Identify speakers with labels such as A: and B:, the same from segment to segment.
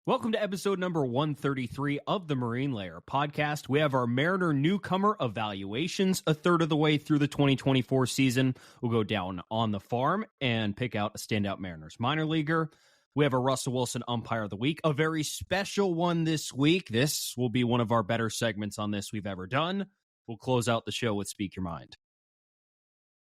A: Welcome to episode number 133 of the Marine Layer podcast. We have our Mariner newcomer evaluations a third of the way through the 2024 season. We'll go down on the farm and pick out a standout Mariners minor leaguer. We have a Russell Wilson umpire of the week, a very special one this week. This will be one of our better segments on this we've ever done. We'll close out the show with Speak Your Mind.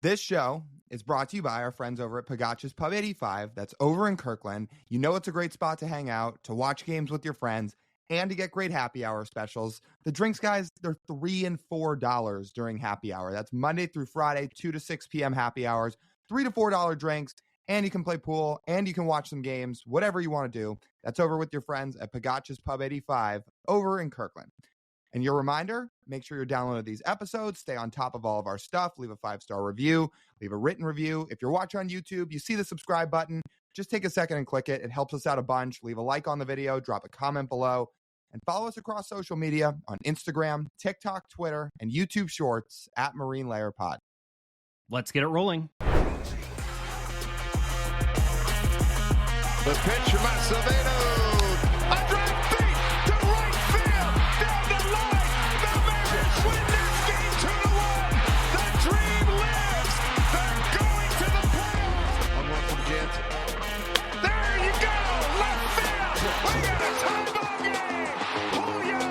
B: This show is brought to you by our friends over at Pagacci's Pub 85. That's over in Kirkland. You know it's a great spot to hang out, to watch games with your friends, and to get great happy hour specials. The drinks, guys, they're $3 and $4 during happy hour. That's Monday through Friday, 2 to 6 p.m. happy hours, $3 to $4 drinks, and you can play pool, and you can watch some games, whatever you want to do. That's over with your friends at Pagacci's Pub 85 over in Kirkland. And your reminder, make sure you're downloading these episodes, stay on top of all of our stuff, leave a 5-star review, leave a written review. If you're watching on YouTube, you see the subscribe button, just take a second and click it. It helps us out a bunch. Leave a like on the video, drop a comment below, and follow us across social media on Instagram, TikTok, Twitter, and YouTube Shorts at Marine Layer Pod.
A: Let's get it rolling.
C: The pitch from Acevedo. A drive deep to right field. Down the line. The Mariners win this game 2-1. The dream lives. They're going to the playoffs. 1-1 from Jansen. There you go. Left field. We got a tie ball game. Julio.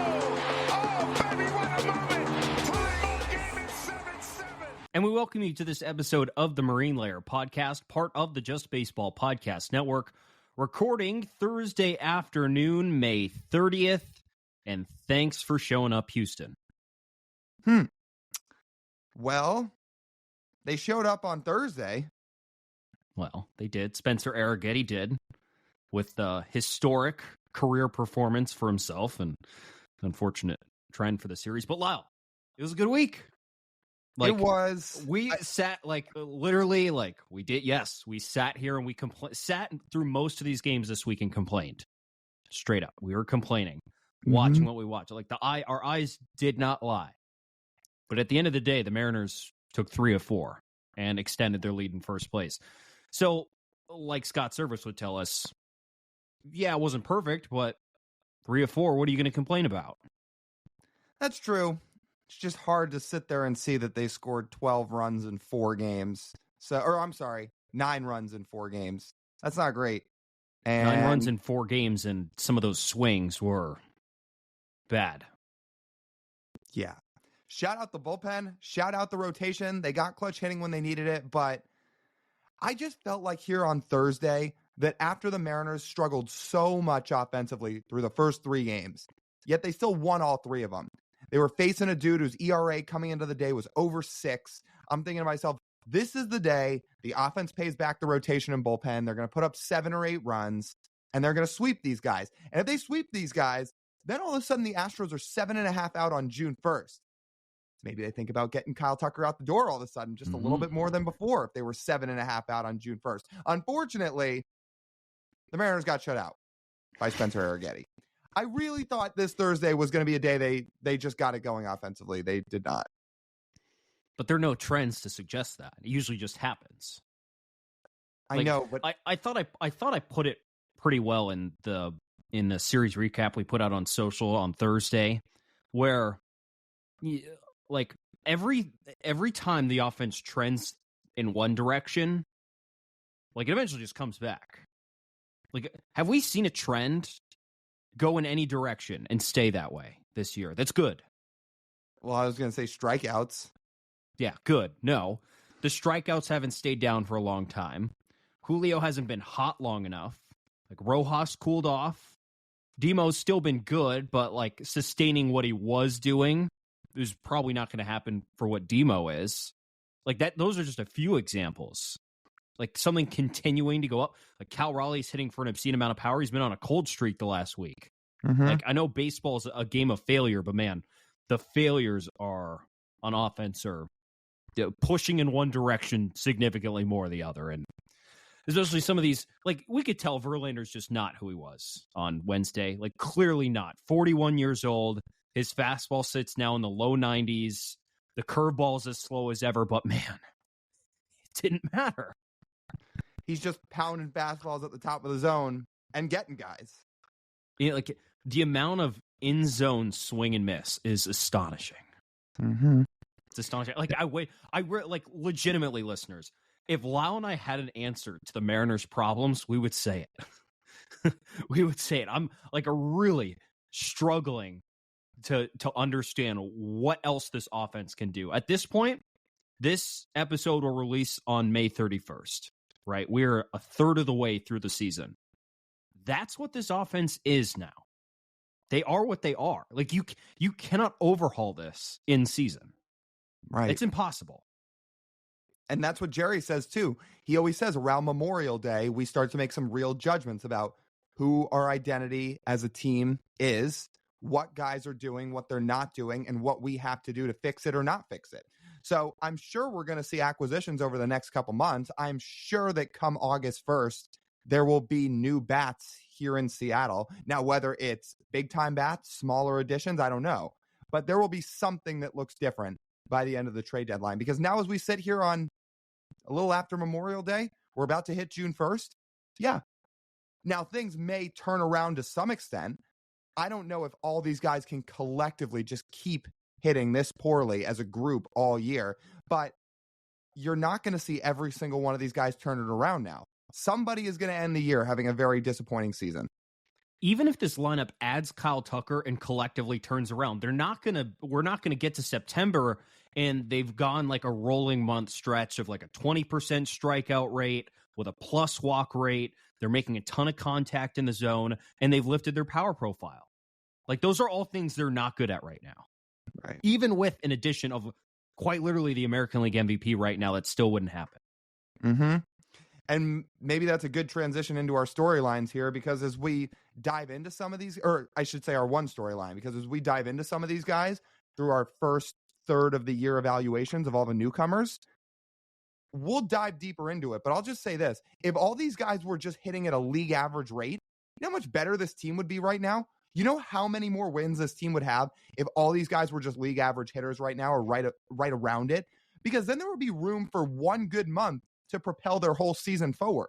C: Oh, baby, what a moment. Tie ball game at 7-7.
A: And we welcome you to this episode of the Marine Layer podcast, part of the Just Baseball Podcast Network. Recording Thursday afternoon, May 30th, and thanks for showing up, Houston.
B: Well, they showed up on Thursday.
A: Well, they did. Spencer Arrighetti did, with the historic career performance for himself, and unfortunate trend for the series. But Lyle, it was a good week.
B: It was.
A: We sat literally we did. Yes, we sat here and we sat through most of these games this week and complained. Straight up, we were complaining, watching what we watched. Our eyes did not lie. But at the end of the day, the Mariners took 3 of 4 and extended their lead in first place. So, like Scott Service would tell us, yeah, it wasn't perfect, but 3 of 4. What are you going to complain about?
B: That's true. It's just hard to sit there and see that they scored 12 runs in 4 games. 9 runs in 4 games. That's not great. And
A: 9 runs in 4 games, and some of those swings were bad.
B: Yeah. Shout out the bullpen. Shout out the rotation. They got clutch hitting when they needed it, but I just felt like here on Thursday that after the Mariners struggled so much offensively through the first 3 games, yet they still won all 3 of them. They were facing a dude whose ERA coming into the day was over 6. I'm thinking to myself, this is the day the offense pays back the rotation and bullpen. They're going to put up 7 or 8 runs, and they're going to sweep these guys. And if they sweep these guys, then all of a sudden the Astros are 7.5 out on June 1st. Maybe they think about getting Kyle Tucker out the door all of a sudden, just a little bit more than before if they were 7.5 out on June 1st. Unfortunately, the Mariners got shut out by Spencer Arrighetti. I really thought this Thursday was going to be a day they just got it going offensively. They did not.
A: But there are no trends to suggest that. It usually just happens.
B: I know, but
A: I thought I put it pretty well in the series recap we put out on social on Thursday, where every time the offense trends in one direction, it eventually just comes back. Have we seen a trend go in any direction and stay that way this year? That's good.
B: Well, I was going to say strikeouts.
A: Yeah, good. No, the strikeouts haven't stayed down for a long time. Julio hasn't been hot long enough. Rojas cooled off. Demo's still been good, but sustaining what he was doing is probably not going to happen for what Demo is. Those are just a few examples. Something continuing to go up. Cal Raleigh's hitting for an obscene amount of power. He's been on a cold streak the last week. I know baseball is a game of failure, but man, the failures are on offense are pushing in one direction significantly more the other. And especially some of these, we could tell Verlander's just not who he was on Wednesday. Clearly not. 41 years old. His fastball sits now in the low 90s. The curveball's as slow as ever, but man, it didn't matter.
B: He's just pounding fastballs at the top of the zone and getting guys.
A: Like the amount of in zone swing and miss is astonishing.
B: Mm-hmm.
A: It's astonishing. Like like legitimately, listeners, if Lyle and I had an answer to the Mariners' problems, we would say it. We would say it. I'm like really struggling to understand what else this offense can do. At this point, this episode will release on May 31st, right? We're a third of the way through the season. That's what this offense is now. They are what they are. Like you cannot overhaul this in season.
B: Right.
A: It's impossible.
B: And that's what Jerry says too. He always says around Memorial Day, we start to make some real judgments about who our identity as a team is, what guys are doing, what they're not doing, and what we have to do to fix it or not fix it. So I'm sure we're going to see acquisitions over the next couple months. I'm sure that come August 1st, there will be new bats here in Seattle. Now, whether it's big time bats, smaller additions, I don't know. But there will be something that looks different by the end of the trade deadline. Because now as we sit here on a little after Memorial Day, we're about to hit June 1st. Yeah. Now, things may turn around to some extent. I don't know if all these guys can collectively just keep hitting this poorly as a group all year, but you're not going to see every single one of these guys turn it around now. Somebody is going to end the year having a very disappointing season.
A: Even if this lineup adds Kyle Tucker and collectively turns around, we're not going to get to September and they've gone like a rolling month stretch of like a 20% strikeout rate with a plus walk rate. They're making a ton of contact in the zone and they've lifted their power profile. Like those are all things they're not good at right now.
B: Right.
A: Even with an addition of quite literally the American League MVP right now, that still wouldn't happen.
B: Mm-hmm. And maybe that's a good transition into our storylines here, because as we dive into some of these, or I should say our one storyline, because as we dive into some of these guys through our first third of the year evaluations of all the newcomers, we'll dive deeper into it. But I'll just say this. If all these guys were just hitting at a league average rate, you know how much better this team would be right now? You know how many more wins this team would have if all these guys were just league average hitters right now, or right around it? Because then there would be room for one good month to propel their whole season forward.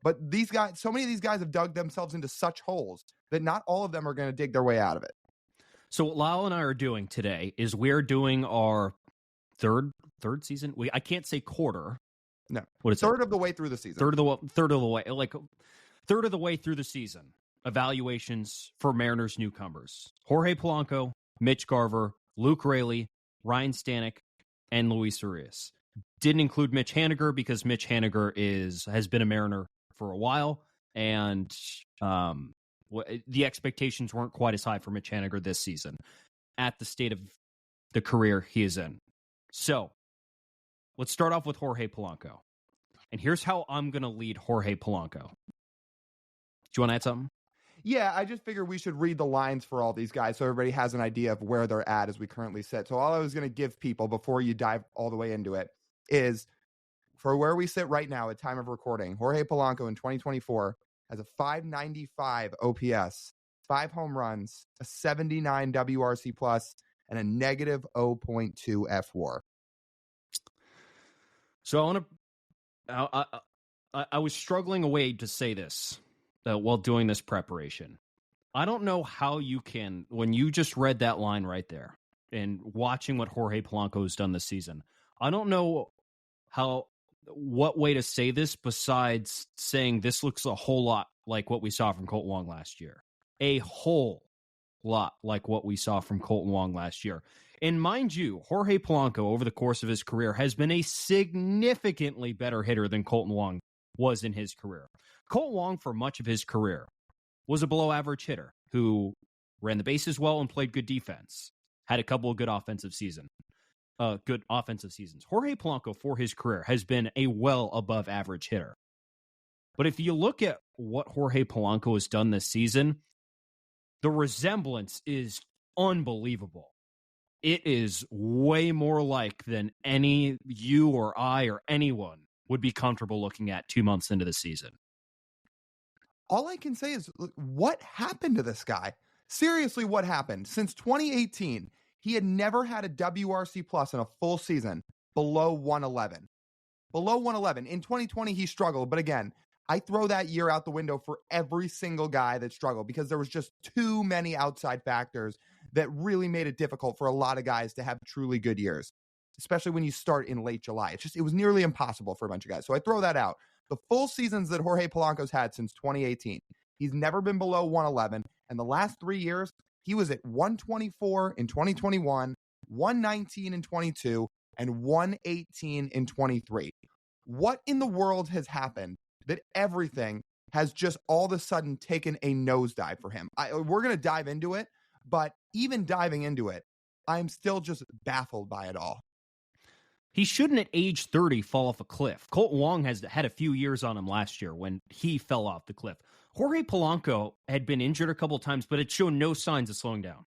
B: But these guys, so many of these guys have dug themselves into such holes that not all of them are going to dig their way out of it.
A: So what Lyle and I are doing today is we're doing our third season. I can't say quarter.
B: No.
A: What is
B: third
A: it?
B: of the way through the season.
A: Third of the way through the season. Evaluations for Mariners newcomers: Jorge Polanco, Mitch Garver, Luke Raley, Ryne Stanek, and Luis Urias. Didn't include Mitch Haniger because Mitch Haniger has been a Mariner for a while, and the expectations weren't quite as high for Mitch Haniger this season at the state of the career he is in. So let's start off with Jorge Polanco. And here's how I'm going to lead Jorge Polanco. Do you want to add something?
B: Yeah, I just figured we should read the lines for all these guys so everybody has an idea of where they're at as we currently sit. So all I was going to give people before you dive all the way into it is, for where we sit right now at time of recording, Jorge Polanco in 2024 has a 595 OPS, 5 home runs, a 79 WRC plus, and a negative 0.2 F/WAR.
A: So I was struggling a way to say this while doing this preparation. I don't know how you can, when you just read that line right there and watching what Jorge Polanco has done this season, I don't know what way to say this besides saying this looks a whole lot like what we saw from Kolten Wong last year. A whole lot like what we saw from Kolten Wong last year. And mind you, Jorge Polanco over the course of his career has been a significantly better hitter than Kolten Wong was in his career. Kolten Wong, for much of his career, was a below-average hitter who ran the bases well and played good defense. Had a couple of good offensive seasons. Jorge Polanco, for his career, has been a well above-average hitter. But if you look at what Jorge Polanco has done this season, the resemblance is unbelievable. It is way more like than any you or I or anyone would be comfortable looking at 2 months into the season.
B: All I can say is, what happened to this guy? Seriously, what happened? Since 2018, he had never had a WRC plus in a full season below 111. Below 111. In 2020, he struggled. But again, I throw that year out the window for every single guy that struggled because there was just too many outside factors that really made it difficult for a lot of guys to have truly good years, especially when you start in late July. It was nearly impossible for a bunch of guys. So I throw that out. The full seasons that Jorge Polanco's had since 2018, he's never been below 111. And the last 3 years, he was at 124 in 2021, 119 in 22, and 118 in 23. What in the world has happened that everything has just all of a sudden taken a nosedive for him? We're going to dive into it, but even diving into it, I'm still just baffled by it all.
A: He shouldn't at age 30 fall off a cliff. Colton Wong has had a few years on him last year when he fell off the cliff. Jorge Polanco had been injured a couple of times, but had shown no signs of slowing down.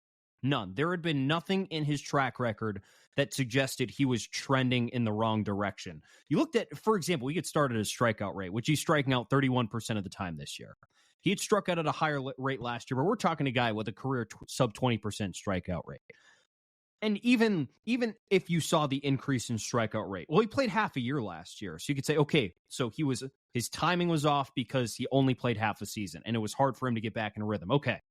A: None. There had been nothing in his track record that suggested he was trending in the wrong direction. You looked at, for example, we get started at his strikeout rate, which he's striking out 31% of the time this year. He had struck out at a higher rate last year, but we're talking a guy with a career sub 20% strikeout rate. And even if you saw the increase in strikeout rate, well, he played half a year last year. So you could say, okay, so his timing was off because he only played half a season and it was hard for him to get back in a rhythm. Okay.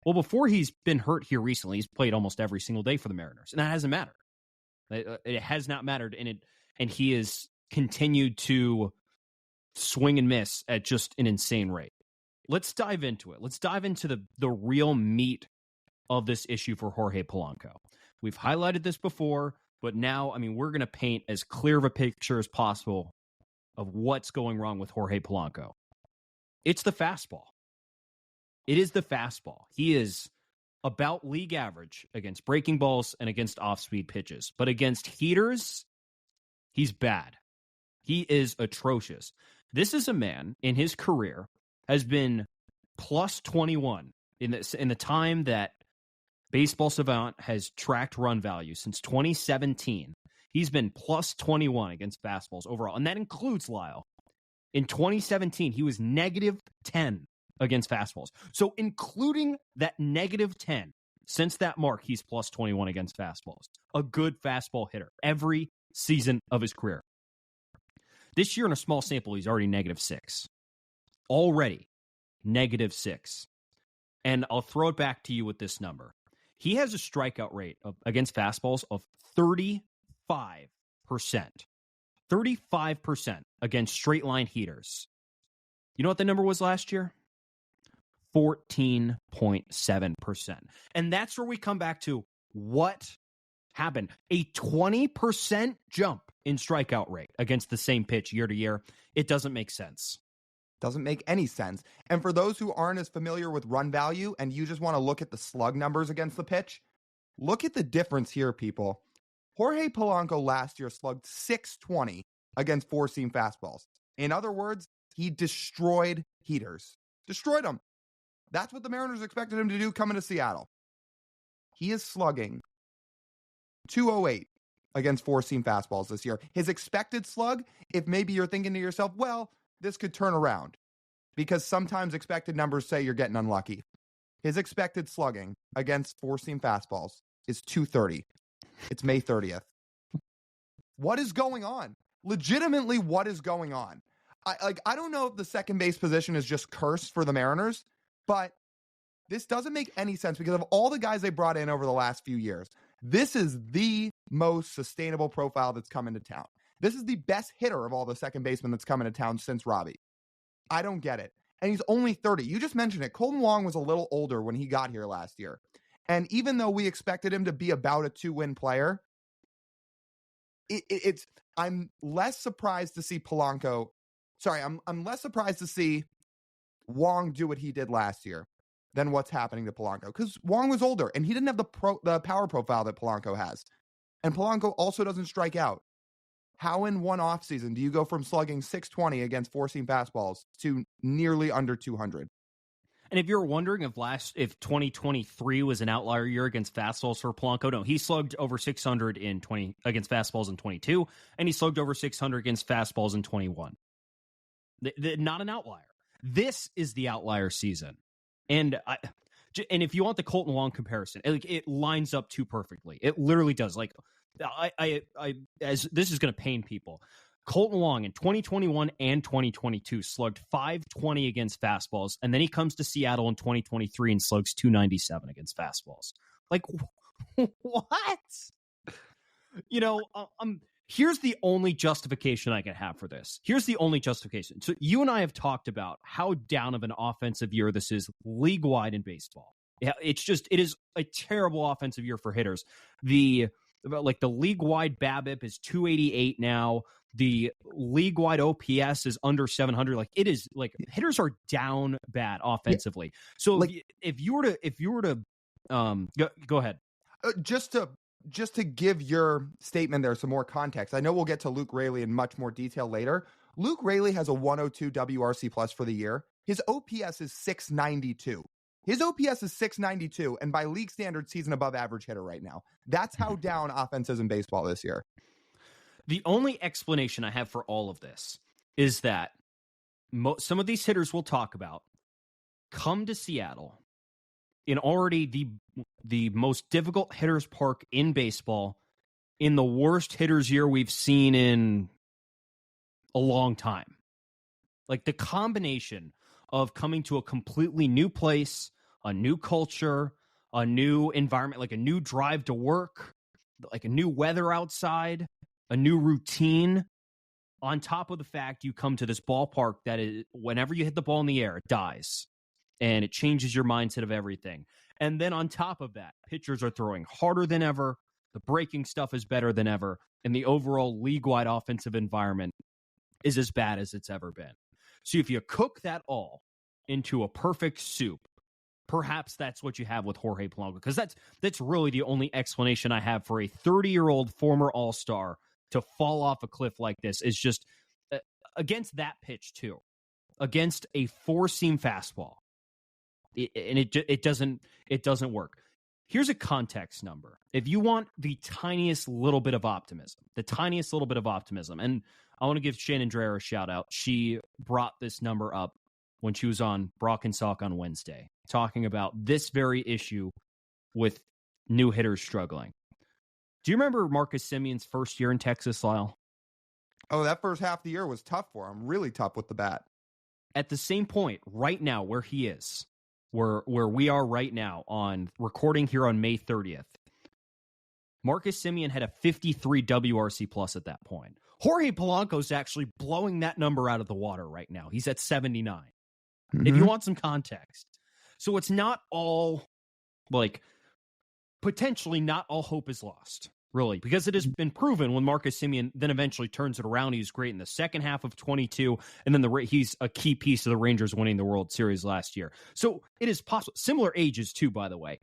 A: Well, before he's been hurt here recently, he's played almost every single day for the Mariners, and that hasn't mattered. It has not mattered, and he has continued to swing and miss at just an insane rate. Let's dive into it. Let's dive into the real meat of this issue for Jorge Polanco. We've highlighted this before, but now, we're going to paint as clear of a picture as possible of what's going wrong with Jorge Polanco. It's the fastball. It is the fastball. He is about league average against breaking balls and against off-speed pitches. But against heaters, he's bad. He is atrocious. This is a man in his career has been plus 21 in the time that Baseball Savant has tracked run value since 2017. He's been plus 21 against fastballs overall, and that includes Lyle. In 2017, he was negative 10 against fastballs. So including that negative 10, since that mark, he's plus 21 against fastballs. A good fastball hitter every season of his career. This year in a small sample, he's already negative 6. Already negative 6. And I'll throw it back to you with this number. He has a strikeout rate against fastballs of 35%. 35% against straight line heaters. You know what the number was last year? 14.7%. And that's where we come back to what happened. A 20% jump in strikeout rate against the same pitch year to year. It doesn't make sense.
B: Doesn't make any sense. And for those who aren't as familiar with run value and you just want to look at the slug numbers against the pitch, look at the difference here, people. Jorge Polanco last year slugged .620 against four-seam fastballs. In other words, he destroyed heaters. Destroyed them. That's what the Mariners expected him to do coming to Seattle. He is slugging .208 against four-seam fastballs this year. His expected slug, if maybe you're thinking to yourself, well, this could turn around, because sometimes expected numbers say you're getting unlucky. His expected slugging against four-seam fastballs is .230. It's May 30th. What is going on? Legitimately, what is going on? I don't know if the second base position is just cursed for the Mariners, but this doesn't make any sense because of all the guys they brought in over the last few years. This is the most sustainable profile that's come into town. This is the best hitter of all the second basemen that's come into town since Robbie. I don't get it. And he's only 30. You just mentioned it. Colton Wong was a little older when he got here last year. And even though we expected him to be about a 2-win player, I'm less surprised to see Polanco. Sorry, I'm less surprised to see Wong do what he did last year than what's happening to Polanco, because Wong was older and he didn't have the power profile that Polanco has. And Polanco also doesn't strike out. How in one offseason do you go from slugging .620 against four-seam fastballs to nearly under 200?
A: And if you're wondering if 2023 was an outlier year against fastballs for Polanco, no, he slugged over 600 against fastballs in 22, and he slugged over 600 against fastballs in 21. Not an outlier. This is the outlier season. And if you want the Colton Wong comparison, it lines up too perfectly. It literally does. As this is going to pain people. Colton Long in 2021 and 2022 slugged .520 against fastballs, and then he comes to Seattle in 2023 and slugs .297 against fastballs. Like, what? Here's the only justification I can have for this. Here's the only justification. So you and I have talked about how down of an offensive year this is league-wide in baseball. Yeah, it is a terrible offensive year for hitters. The league-wide BABIP is 288 now. The league-wide OPS is under 700. Like, it is, like, hitters are down bad offensively. So like, if you were to go ahead.
B: Just to give your statement there some more context, I know we'll get to Luke Raley in much more detail later. Luke Raley has a 102 WRC plus for the year. His OPS is 692. His OPS is 692, and by league standards, he's an above average hitter right now. That's how down offense is in baseball this year.
A: The only explanation I have for all of this is that some of these hitters we'll talk about come to Seattle in already the most difficult hitters park in baseball, in the worst hitters year we've seen in a long time. Like, the combination of coming to a completely new place, a new culture, a new environment, like a new drive to work, like a new weather outside, a new routine, on top of the fact you come to this ballpark that is, whenever you hit the ball in the air, it dies. And it changes your mindset of everything. And then on top of that, pitchers are throwing harder than ever. The breaking stuff is better than ever. And the overall league-wide offensive environment is as bad as it's ever been. So if you cook that all into a perfect soup, perhaps that's what you have with Jorge Polanco. Because that's really the only explanation I have for a 30-year-old former All-Star to fall off a cliff like this, is just against that pitch too, against a four-seam fastball. It doesn't work. Here's a context number. If you want the tiniest little bit of optimism, and I want to give Shannon Dreher a shout out. She brought this number up when she was on Brock and Salk on Wednesday, talking about this very issue with new hitters struggling. Do you remember Marcus Semion's first year in Texas, Lyle?
B: Oh, that first half of the year was tough for him. Really tough with the bat.
A: At the same point, right now, where he is, where we are right now on recording here on May 30th, Marcus Semien had a 53 WRC plus at that point. Jorge Polanco's actually blowing that number out of the water right now. He's at 79. Mm-hmm. If you want some context. So it's not all, like, potentially not all hope is lost, really, because it has been proven when Marcus Semien then eventually turns it around. He's great in the second half of 22, and then he's a key piece of the Rangers winning the World Series last year. So it is possible. Similar ages, too, by the way.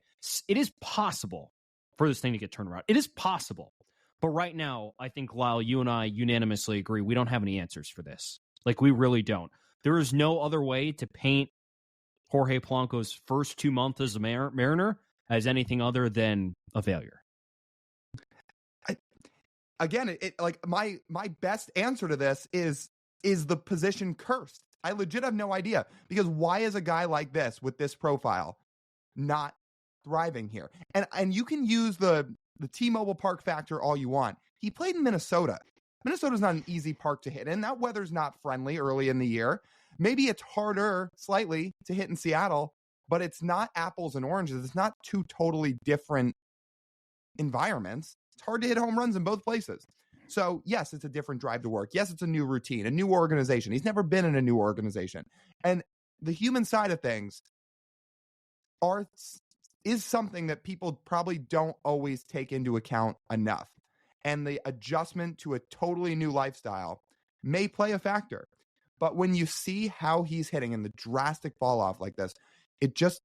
A: It is possible for this thing to get turned around. It is possible. But right now, I think, Lyle, you and I unanimously agree we don't have any answers for this. Like, we really don't. There is no other way to paint Jorge Polanco's first 2 months as a Mariner as anything other than a failure.
B: Again, my best answer to this is the position cursed? I legit have no idea, because why is a guy like this with this profile not thriving here? And you can use the T-Mobile Park factor all you want. He played in Minnesota. Minnesota's not an easy park to hit in. That weather's not friendly early in the year. Maybe it's harder slightly to hit in Seattle, but it's not apples and oranges. It's not two totally different environments. It's hard to hit home runs in both places. So, yes, it's a different drive to work. Yes, it's a new routine, a new organization. He's never been in a new organization. And the human side of things is something that people probably don't always take into account enough. And the adjustment to a totally new lifestyle may play a factor. But when you see how he's hitting and the drastic fall off like this, it just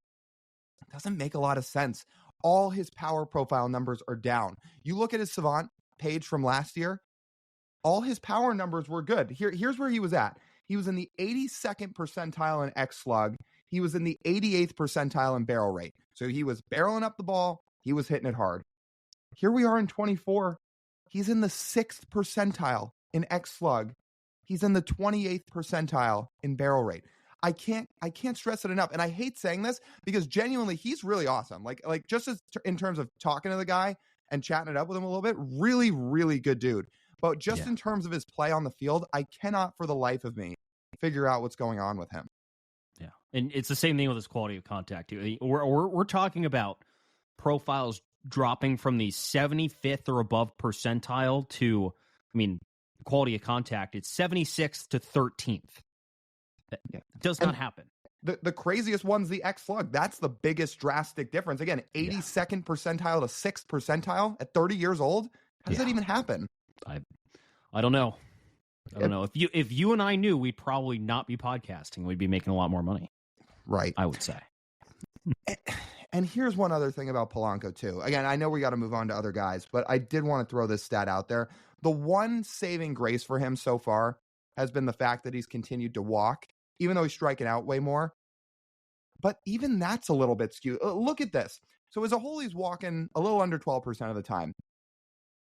B: doesn't make a lot of sense. All his power profile numbers are down. You look at his Savant page from last year, all his power numbers were good. Here's where he was at. He was in the 82nd percentile in X slug. He was in the 88th percentile in barrel rate. So he was barreling up the ball. He was hitting it hard. Here we are in 24. He's in the 6th percentile in X slug. He's in the 28th percentile in barrel rate. I can't stress it enough. And I hate saying this because genuinely he's really awesome. Like just as in terms of talking to the guy and chatting it up with him a little bit, really, really good dude. But just in terms of his play on the field, I cannot for the life of me figure out what's going on with him.
A: Yeah. And it's the same thing with his quality of contact. We're talking about profiles dropping from the 75th or above percentile to, quality of contact, it's 76th to 13th. That does not happen.
B: The craziest one's the X slug. That's the biggest drastic difference. Again, 82nd percentile to 6th percentile at 30 years old. How does that even happen?
A: I don't know. I don't know. If you and I knew, we'd probably not be podcasting. We'd be making a lot more money.
B: Right.
A: I would say.
B: And here's one other thing about Polanco, too. Again, I know we got to move on to other guys, but I did want to throw this stat out there. The one saving grace for him so far has been the fact that he's continued to walk, even though he's striking out way more. But even that's a little bit skewed. Look at this. So as a whole, he's walking a little under 12% of the time.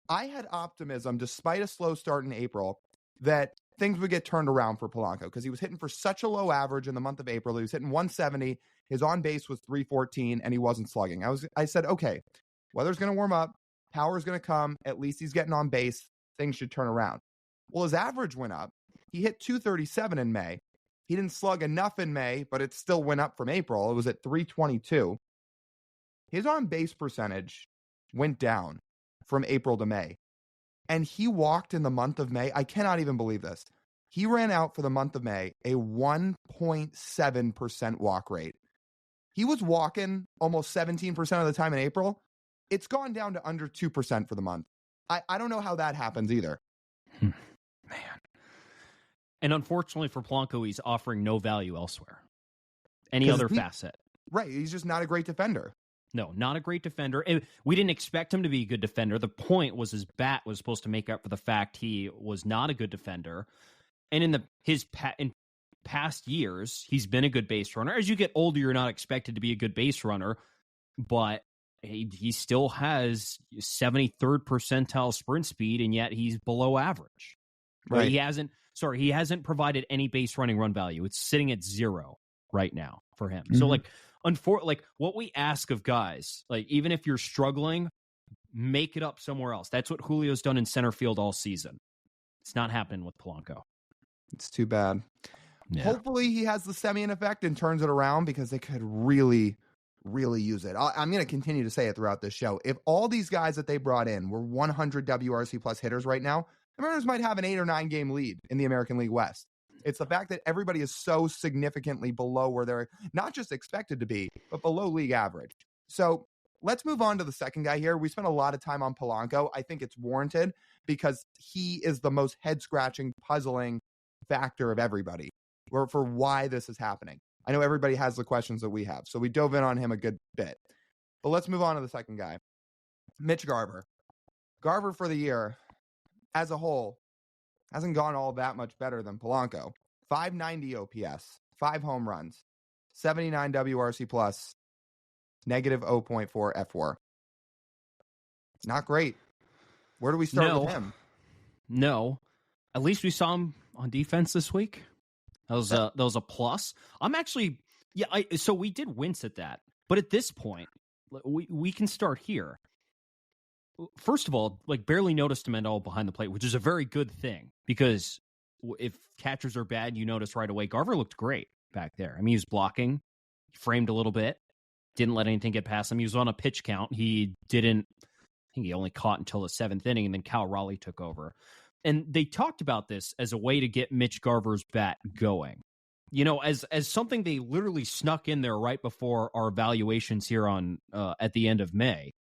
B: I had optimism, despite a slow start in April, that things would get turned around for Polanco because he was hitting for such a low average in the month of April. He was hitting 170. His on base was 314, and he wasn't slugging. I said, okay, weather's going to warm up. Power's going to come. At least he's getting on base. Things should turn around. Well, his average went up. He hit 237 in May. He didn't slug enough in May, but it still went up from April. It was at 322. His on base percentage went down from April to May. And he walked in the month of May. I cannot even believe this. He ran out for the month of May a 1.7% walk rate. He was walking almost 17% of the time in April. It's gone down to under 2% for the month. I don't know how that happens either.
A: Man. And unfortunately for Polanco, he's offering no value elsewhere. Any other facet.
B: Right. He's just not a great defender.
A: No, not a great defender. We didn't expect him to be a good defender. The point was his bat was supposed to make up for the fact he was not a good defender. And in past years, he's been a good base runner. As you get older, you're not expected to be a good base runner, but he still has 73rd percentile sprint speed, and yet he's below average. Right? He hasn't provided any base running run value. It's sitting at 0 right now for him. Mm-hmm. So what we ask of guys, even if you're struggling, make it up somewhere else. That's what Julio's done in center field all season. It's not happening with Polanco.
B: It's too bad.
A: Yeah.
B: Hopefully he has the Semien effect and turns it around because they could really, really use it. I'm going to continue to say it throughout this show. If all these guys that they brought in were 100 WRC plus hitters right now, the Mariners might have an 8 or 9 game lead in the American League West. It's the fact that everybody is so significantly below where they're not just expected to be, but below league average. So let's move on to the second guy here. We spent a lot of time on Polanco. I think it's warranted because he is the most head-scratching, puzzling factor of everybody for why this is happening. I know everybody has the questions that we have, so we dove in on him a good bit. But let's move on to the second guy, Mitch Garver. Garver for the year, as a whole, hasn't gone all that much better than Polanco. 590 OPS, 5 home runs, 79 WRC plus, negative 0.4 F4. Not great. Where do we start with him?
A: No. At least we saw him on defense this week. That was a plus. I'm actually, so we did wince at that. But at this point, we can start here. First of all, barely noticed him at all behind the plate, which is a very good thing because if catchers are bad, you notice right away. Garver looked great back there. He was blocking, he framed a little bit, didn't let anything get past him. He was on a pitch count. I think he only caught until the 7th inning, and then Raley took over. And they talked about this as a way to get Mitch Garver's bat going. As something they literally snuck in there right before our evaluations here on at the end of May.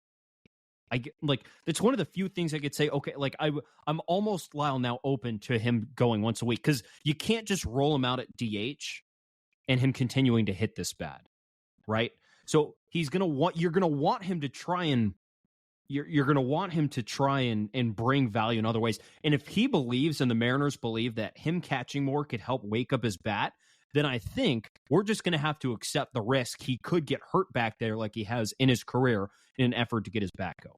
A: It's one of the few things I could say, okay, I'm almost, Lyle, now open to him going once a week because you can't just roll him out at DH and him continuing to hit this bad, right? So you're going to want him to try and bring value in other ways. And if he believes and the Mariners believe that him catching more could help wake up his bat, then I think we're just going to have to accept the risk he could get hurt back there like he has in his career in an effort to get his bat going.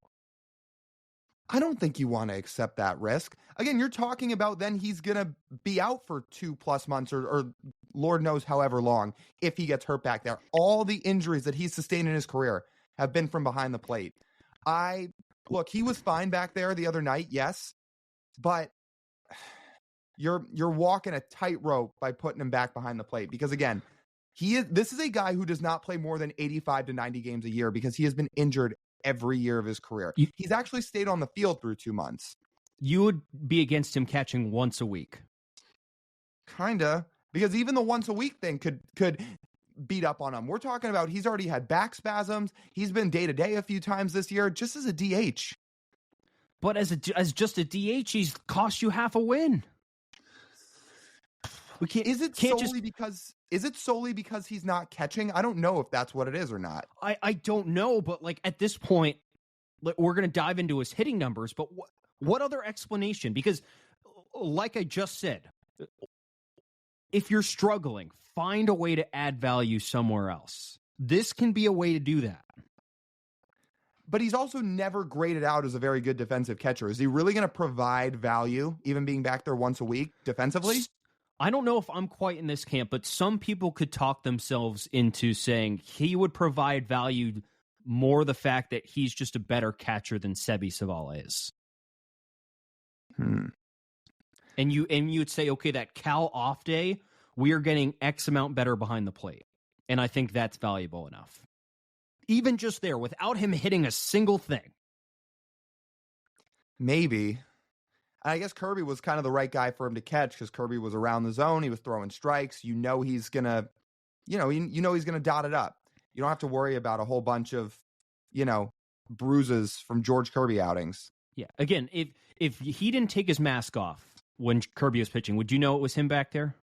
B: I don't think you want to accept that risk. Again, you're talking about then he's going to be out for 2+ months or Lord knows however long if he gets hurt back there. All the injuries that he's sustained in his career have been from behind the plate. Look, he was fine back there the other night, yes. but you're walking a tightrope by putting him back behind the plate because, again, this is a guy who does not play more than 85 to 90 games a year because he has been injured every year of his career. He's actually stayed on the field through 2 months.
A: You would be against him catching once a week.
B: Kinda, because even the once a week thing could beat up on him. We're talking about he's already had back spasms. He's been day to day a few times this year, just as a DH.
A: But as just a DH, he's cost you half a win. We can't. Is it solely because he's not catching? I don't know if that's what it is or not. I don't know, but like at this point, we're going to dive into his hitting numbers. But what other explanation? Because, like I just said, if you're struggling, find a way to add value somewhere else. This can be a way to do that.
B: But he's also never graded out as a very good defensive catcher. Is he really going to provide value, even being back there once a week defensively?
A: I don't know if I'm quite in this camp, but some people could talk themselves into saying he would provide value more the fact that he's just a better catcher than Sebi Zavala is. And you'd say, okay, that Cal off day, we are getting X amount better behind the plate. And I think that's valuable enough. Even just there, without him hitting a single thing.
B: Maybe. I guess Kirby was kind of the right guy for him to catch because Kirby was around the zone. He was throwing strikes. He's gonna, he's gonna dot it up. You don't have to worry about a whole bunch of, bruises from George Kirby outings.
A: Yeah. Again, if he didn't take his mask off when Kirby was pitching, would you know it was him back there?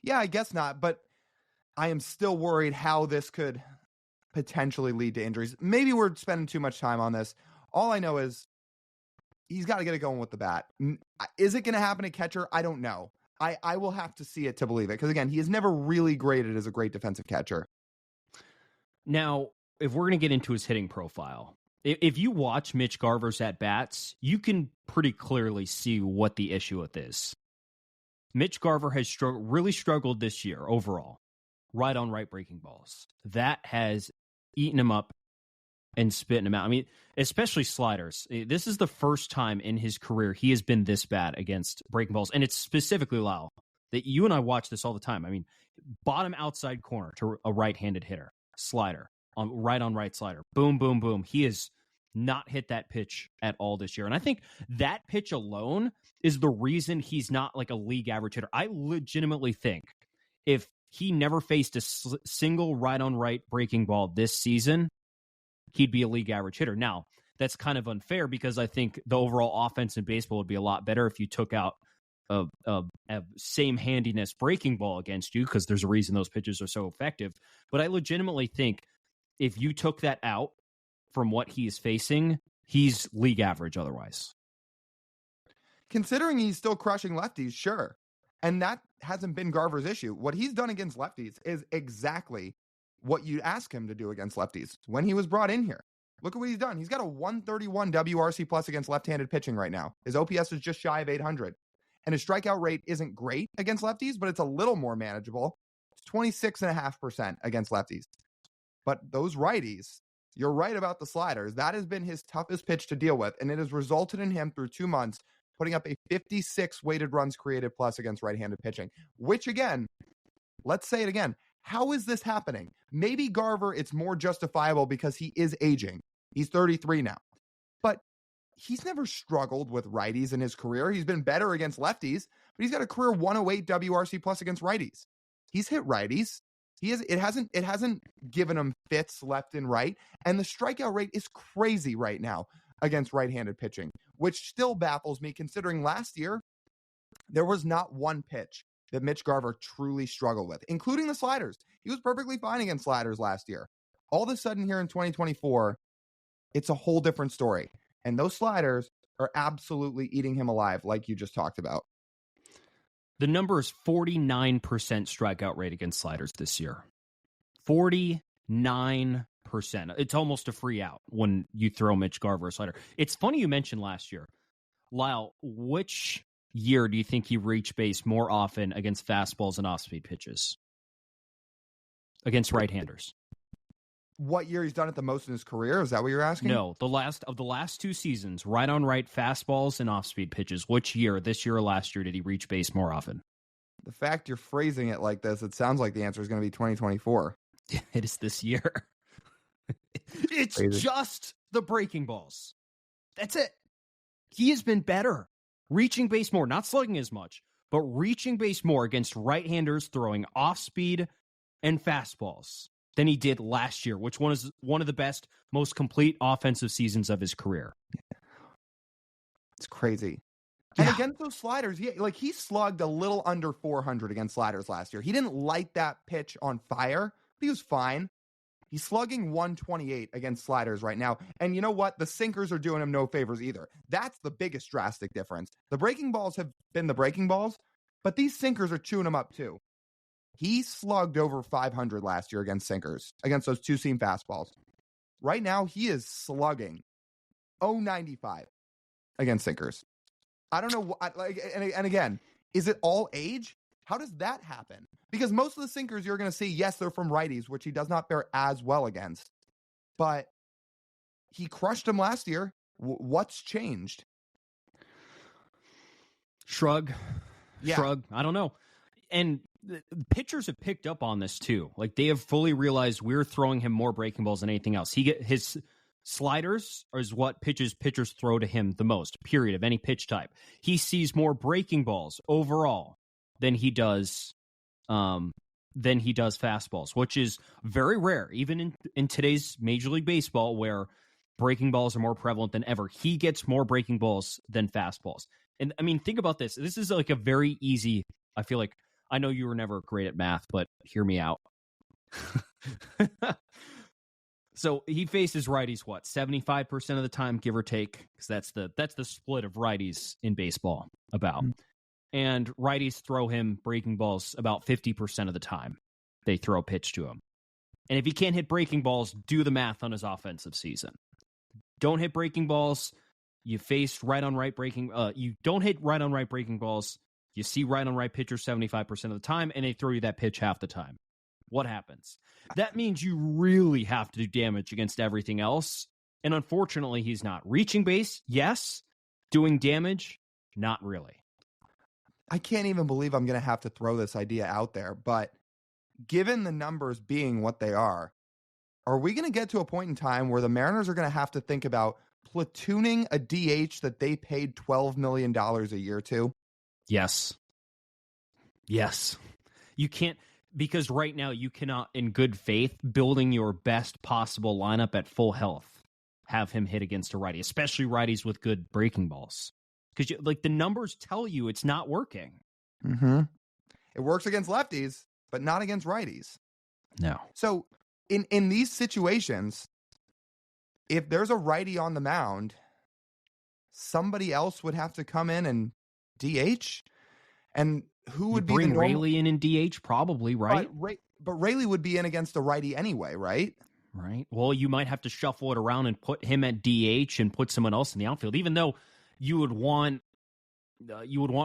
B: Yeah, I guess not. But I am still worried how this could potentially lead to injuries. Maybe we're spending too much time on this. All I know is he's got to get it going with the bat. Is it going to happen at catcher? I don't know. I will have to see it to believe it. Because, again, he has never really graded as a great defensive catcher.
A: Now, if we're going to get into his hitting profile, if you watch Mitch Garver's at-bats, you can pretty clearly see what the issue with is. Mitch Garver has really struggled this year overall. Right breaking balls. That has eaten him up and spitting him out. I mean, especially sliders. This is the first time in his career he has been this bad against breaking balls. And it's specifically, Lyle, that you and I watch this all the time. I mean, bottom outside corner to a right-handed hitter. Slider. On right slider. Boom, boom, boom. He has not hit that pitch at all this year. And I think that pitch alone is the reason he's not like a league average hitter. I legitimately think if he never faced a single right breaking ball this season, he'd be a league average hitter. Now, that's kind of unfair because I think the overall offense in baseball would be a lot better if you took out a same handiness breaking ball against you, because there's a reason those pitches are so effective. But I legitimately think if you took that out from what he is facing, he's league average otherwise.
B: Considering he's still crushing lefties, sure. And that hasn't been Garver's issue. What he's done against lefties is exactly what you'd ask him to do against lefties when he was brought in here. Look at what he's done. He's got a 131 WRC plus against left-handed pitching right now. His OPS is just shy of 800. And his strikeout rate isn't great against lefties, but it's a little more manageable. It's 26.5% against lefties. But those righties, you're right about the sliders. That has been his toughest pitch to deal with, and it has resulted in him through 2 months putting up a 56 weighted runs created plus against right-handed pitching, which, again, let's say it again. How is this happening? Maybe Garver, it's more justifiable because he is aging. He's 33 now. But he's never struggled with righties in his career. He's been better against lefties, but he's got a career 108 WRC plus against righties. He's hit righties. It hasn't given him fits left and right. And the strikeout rate is crazy right now against right-handed pitching, which still baffles me considering last year there was not one pitch that Mitch Garver truly struggled with, including the sliders. He was perfectly fine against sliders last year. All of a sudden here in 2024, it's a whole different story. And those sliders are absolutely eating him alive, like you just talked about.
A: The number is 49% strikeout rate against sliders this year. 49%. It's almost a free out when you throw Mitch Garver a slider. It's funny you mentioned last year. Lyle, which year do you think he reached base more often against fastballs and off-speed pitches? Against right-handers?
B: what year he's done it the most in his career? Is that what you're asking?
A: No, the last 2 seasons, right on right fastballs and off-speed pitches. Which year, this year or last year, did he reach base more often?
B: The fact you're phrasing it like this, it sounds like the answer is going to be 2024.
A: It is this year. It's
B: Crazy.
A: just the breaking balls. That's it. He has been better. Reaching base more, not slugging as much, but reaching base more against right-handers throwing off-speed and fastballs than he did last year, which was one of the best, most complete offensive seasons of his career.
B: It's crazy.
A: Yeah.
B: And against those sliders, he slugged a little under 400 against sliders last year. He didn't light that pitch on fire, but he was fine. He's slugging 128 against sliders right now. And you know what? The sinkers are doing him no favors either. That's the biggest drastic difference. The breaking balls have been the breaking balls, but these sinkers are chewing him up too. He slugged over 500 last year against sinkers, against those 2-seam fastballs. Right now, he is slugging 095 against sinkers. I don't know. And again, is it all age? How does that happen? Because most of the sinkers you're going to see, yes, they're from righties, which he does not fare as well against. But he crushed them last year. What's changed?
A: Shrug.
B: Yeah.
A: Shrug. I don't know. And the pitchers have picked up on this too. Like, they have fully realized we're throwing him more breaking balls than anything else. His sliders is what pitchers throw to him the most, period, of any pitch type. He sees more breaking balls overall than he does fastballs, which is very rare, even in today's Major League Baseball, where breaking balls are more prevalent than ever. He gets more breaking balls than fastballs. And I mean, think about this. This is like a very easy, I feel like, I know you were never great at math, but hear me out. So he faces righties, 75% of the time, give or take, because that's the split of righties in baseball about. And righties throw him breaking balls about 50% of the time. They throw a pitch to him. And if he can't hit breaking balls, do the math on his offensive season. Don't hit breaking balls. You face right on right breaking. You don't hit right on right breaking balls. You see right on right pitchers 75% of the time, and they throw you that pitch half the time. What happens? That means you really have to do damage against everything else. And unfortunately, he's not. Reaching base, yes. Doing damage, not really.
B: I can't even believe I'm going to have to throw this idea out there, but given the numbers being what they are we going to get to a point in time where the Mariners are going to have to think about platooning a DH that they paid $12 million a year to?
A: Yes. You can't, because right now you cannot, in good faith, building your best possible lineup at full health, have him hit against a righty, especially righties with good breaking balls. Because the numbers tell you it's not working.
B: Mm-hmm. It works against lefties, but not against righties.
A: No.
B: So in these situations, if there's a righty on the mound, somebody else would have to come in and DH. And who would
A: bring
B: be the
A: Raley in DH? Probably, right?
B: But Raley would be in against a righty anyway, right?
A: Right. Well, you might have to shuffle it around and put him at DH and put someone else in the outfield, even though you would want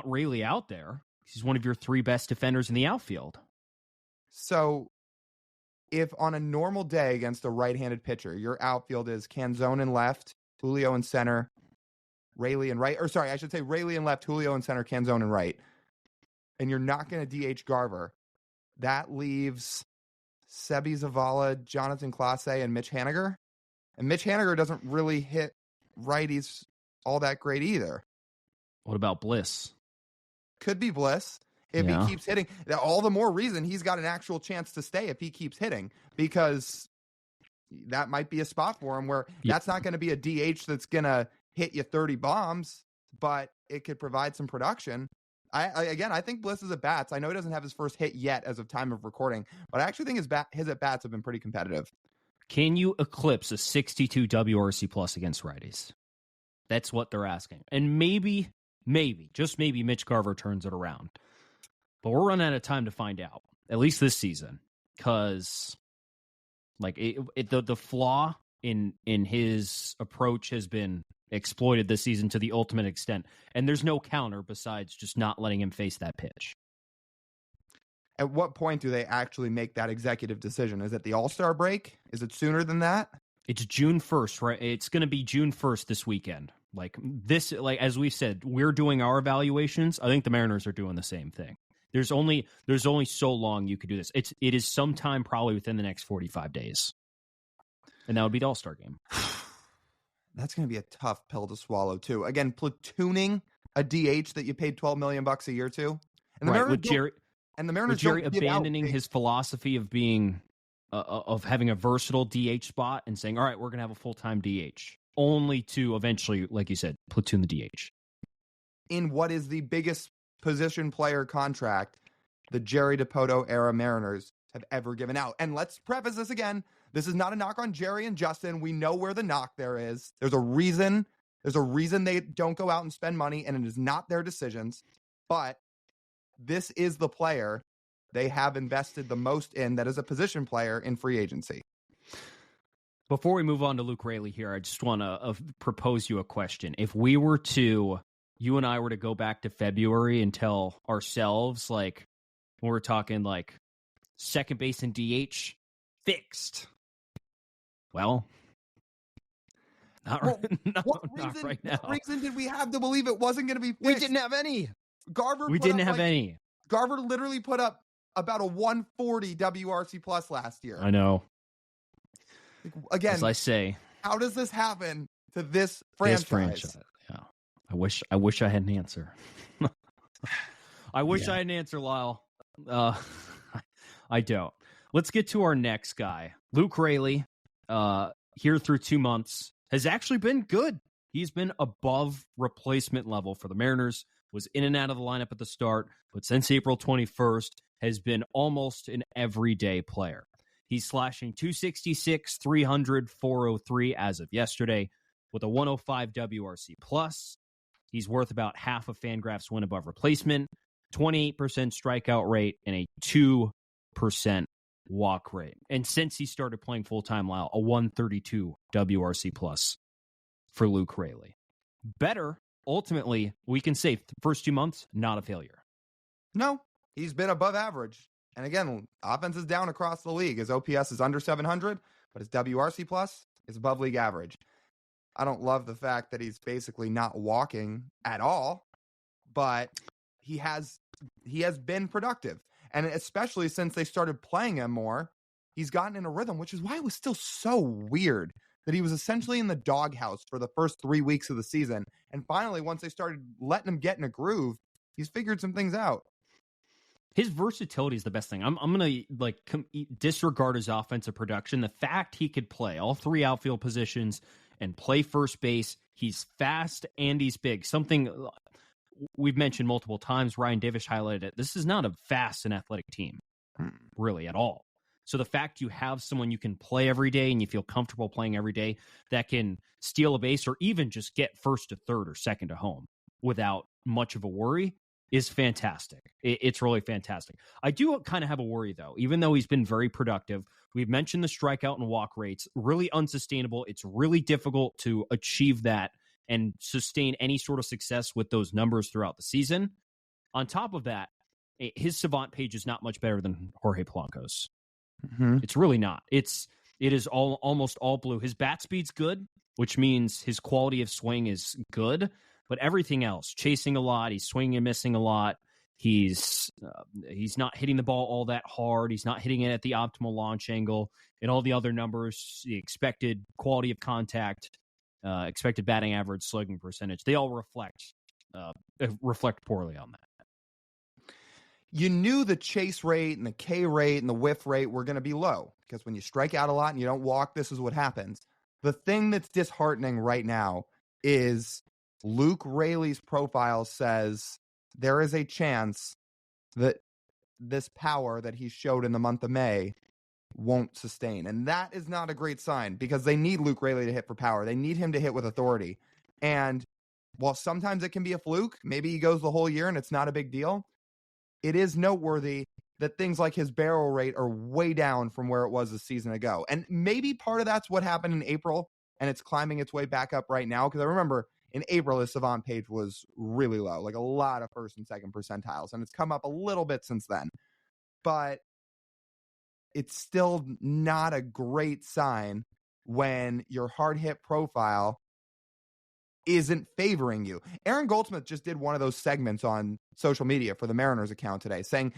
A: Raley out there. He's one of your 3 best defenders in the outfield.
B: So if on a normal day against a right-handed pitcher, your outfield is Canzone in left, Julio in center, Raley in right, or sorry, I should say Raley in left, Julio in center, Canzone in right, and you're not going to DH Garver, that leaves Sebi Zavala, Jonathan Clase, and Mitch Haniger. And Mitch Haniger doesn't really hit righties all that great either.
A: What about Bliss?
B: Could be Bliss. If he keeps hitting, all the more reason he's got an actual chance to stay if he keeps hitting, because that might be a spot for him where that's not going to be a DH that's going to hit you 30 bombs, but it could provide some production. I think Bliss is at bats. I know he doesn't have his first hit yet as of time of recording, but I actually think his at bats have been pretty competitive.
A: Can you eclipse a 62 WRC plus against righties? That's what they're asking. And maybe, just maybe Mitch Garver turns it around. But we're running out of time to find out, at least this season, because the flaw in his approach has been exploited this season to the ultimate extent, and there's no counter besides just not letting him face that pitch.
B: At what point do they actually make that executive decision? Is it the All-Star break? Is it sooner than that?
A: It's June 1st, right? It's going to be June 1st this weekend. Like this, like as we said, we're doing our evaluations. I think the Mariners are doing the same thing. There's only so long you could do this. It is sometime probably within the next 45 days. And that would be the All-Star game.
B: That's going to be a tough pill to swallow too. Again, platooning a DH that you paid $12 million a year to. And the Mariners
A: Jerry abandoning his philosophy of being of having a versatile DH spot and saying, all right, we're going to have a full-time DH, only to eventually, like you said, platoon the DH.
B: In what is the biggest position player contract the Jerry Dipoto era Mariners have ever given out. And let's preface this again. This is not a knock on Jerry and Justin. We know where the knock there is. There's a reason they don't go out and spend money, and it is not their decisions. But this is the player they have invested the most in that is a position player in free agency.
A: Before we move on to Luke Raley here, I just want to propose you a question. If we were to, you and I were to go back to February and tell ourselves, like, when we're talking like second base and DH fixed. Well, not right now.
B: What reason did we have to believe it wasn't going to be fixed?
A: We didn't have any.
B: We didn't have any. Garver literally put up about a 140 WRC plus last year.
A: I know.
B: Again,
A: as I say,
B: how does this happen to this franchise?
A: Yeah. I wish I had an answer. I wish I had an answer, Lyle. I don't. Let's get to our next guy. Luke Raley, here through 2 months, has actually been good. He's been above replacement level for the Mariners, was in and out of the lineup at the start, but since April 21st has been almost an everyday player. He's slashing 266, 300, 403 as of yesterday with a 105 WRC plus. He's worth about half of Fangraph's win above replacement, 28% strikeout rate, and a 2% walk rate. And since he started playing full-time, Lyle, a 132 WRC plus for Luke Raley. Better, ultimately, we can say first 2 months, not a failure.
B: No, he's been above average. And again, offense is down across the league. His OPS is under 700, but his WRC plus is above league average. I don't love the fact that he's basically not walking at all, but he has been productive. And especially since they started playing him more, he's gotten in a rhythm, which is why it was still so weird that he was essentially in the doghouse for the first 3 weeks of the season. And finally, once they started letting him get in a groove, he's figured some things out.
A: His versatility is the best thing. I'm going to disregard his offensive production. The fact he could play all three outfield positions and play first base, he's fast and he's big. Something we've mentioned multiple times, Ryan Davis highlighted it. This is not a fast and athletic team, really, at all. So the fact you have someone you can play every day and you feel comfortable playing every day that can steal a base or even just get first to third or second to home without much of a worry is fantastic. It's really fantastic. I do kind of have a worry, though, even though he's been very productive. We've mentioned the strikeout and walk rates, really unsustainable. It's really difficult to achieve that and sustain any sort of success with those numbers throughout the season. On top of that, his Savant page is not much better than Jorge Polanco's. Mm-hmm. It's really not. It is almost all blue. His bat speed's good, which means his quality of swing is good. But everything else, chasing a lot, he's swinging and missing a lot. He's not hitting the ball all that hard. He's not hitting it at the optimal launch angle. And all the other numbers, the expected quality of contact, expected batting average, slugging percentage, they all reflect poorly on that.
B: You knew the chase rate and the K rate and the whiff rate were going to be low because when you strike out a lot and you don't walk, this is what happens. The thing that's disheartening right now is Luke Raley's profile says there is a chance that this power that he showed in the month of May won't sustain. And that is not a great sign because they need Luke Raley to hit for power. They need him to hit with authority. And while sometimes it can be a fluke, maybe he goes the whole year and it's not a big deal, it is noteworthy that things like his barrel rate are way down from where it was a season ago. And maybe part of that's what happened in April and it's climbing its way back up right now. Because I remember in April, his Savant page was really low, like a lot of first and second percentiles. And it's come up a little bit since then. but it's still not a great sign when your hard hit profile isn't favoring you. Aaron Goldsmith just did one of those segments on social media for the Mariners account today saying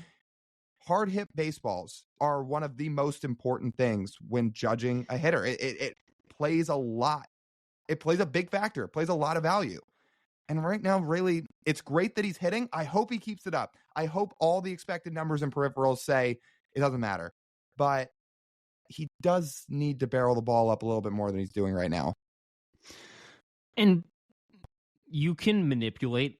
B: hard hit baseballs are one of the most important things when judging a hitter. It plays a lot. It plays a big factor. It plays a lot of value. And right now, Raley, it's great that he's hitting. I hope he keeps it up. I hope all the expected numbers and peripherals say it doesn't matter. But he does need to barrel the ball up a little bit more than he's doing right now.
A: And you can manipulate.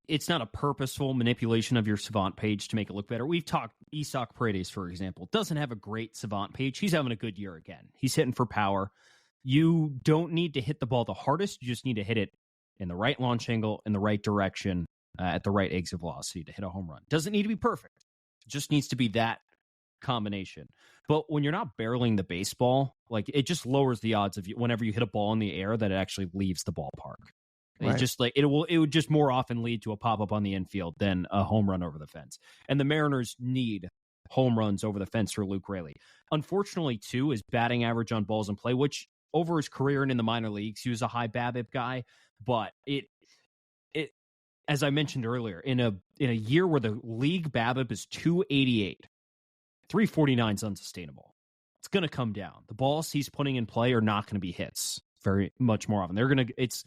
A: It's not a purposeful manipulation of your Savant page to make it look better. We've talked Isak Paredes, for example, doesn't have a great Savant page. He's having a good year again. He's hitting for power. You don't need to hit the ball the hardest. You just need to hit it in the right launch angle, in the right direction, at the right exit velocity to hit a home run. Doesn't need to be perfect. It just needs to be that combination. But when you're not barreling the baseball, like it just lowers the odds of you whenever you hit a ball in the air that it actually leaves the ballpark. Right. It just like it would just more often lead to a pop up on the infield than a home run over the fence. And the Mariners need home runs over the fence for Luke Raley. Unfortunately, too, his batting average on balls in play, which over his career and in the minor leagues, he was a high BABIP guy. But it as I mentioned earlier, in a year where the league BABIP is 288, 349 is unsustainable. It's going to come down. The balls he's putting in play are not going to be hits very much more often. It's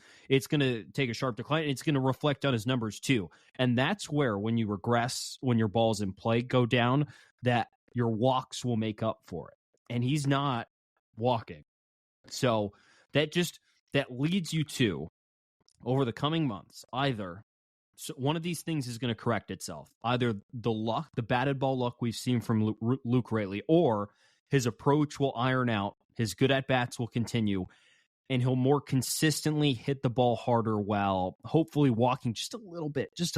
A: going to take a sharp decline. And it's going to reflect on his numbers too. And that's where when you regress, when your balls in play go down, that your walks will make up for it. And he's not walking. So that leads you to, over the coming months, either one of these things is going to correct itself. Either the batted ball luck we've seen from Luke Raley, or his approach will iron out, his good at-bats will continue, and he'll more consistently hit the ball harder while hopefully walking just a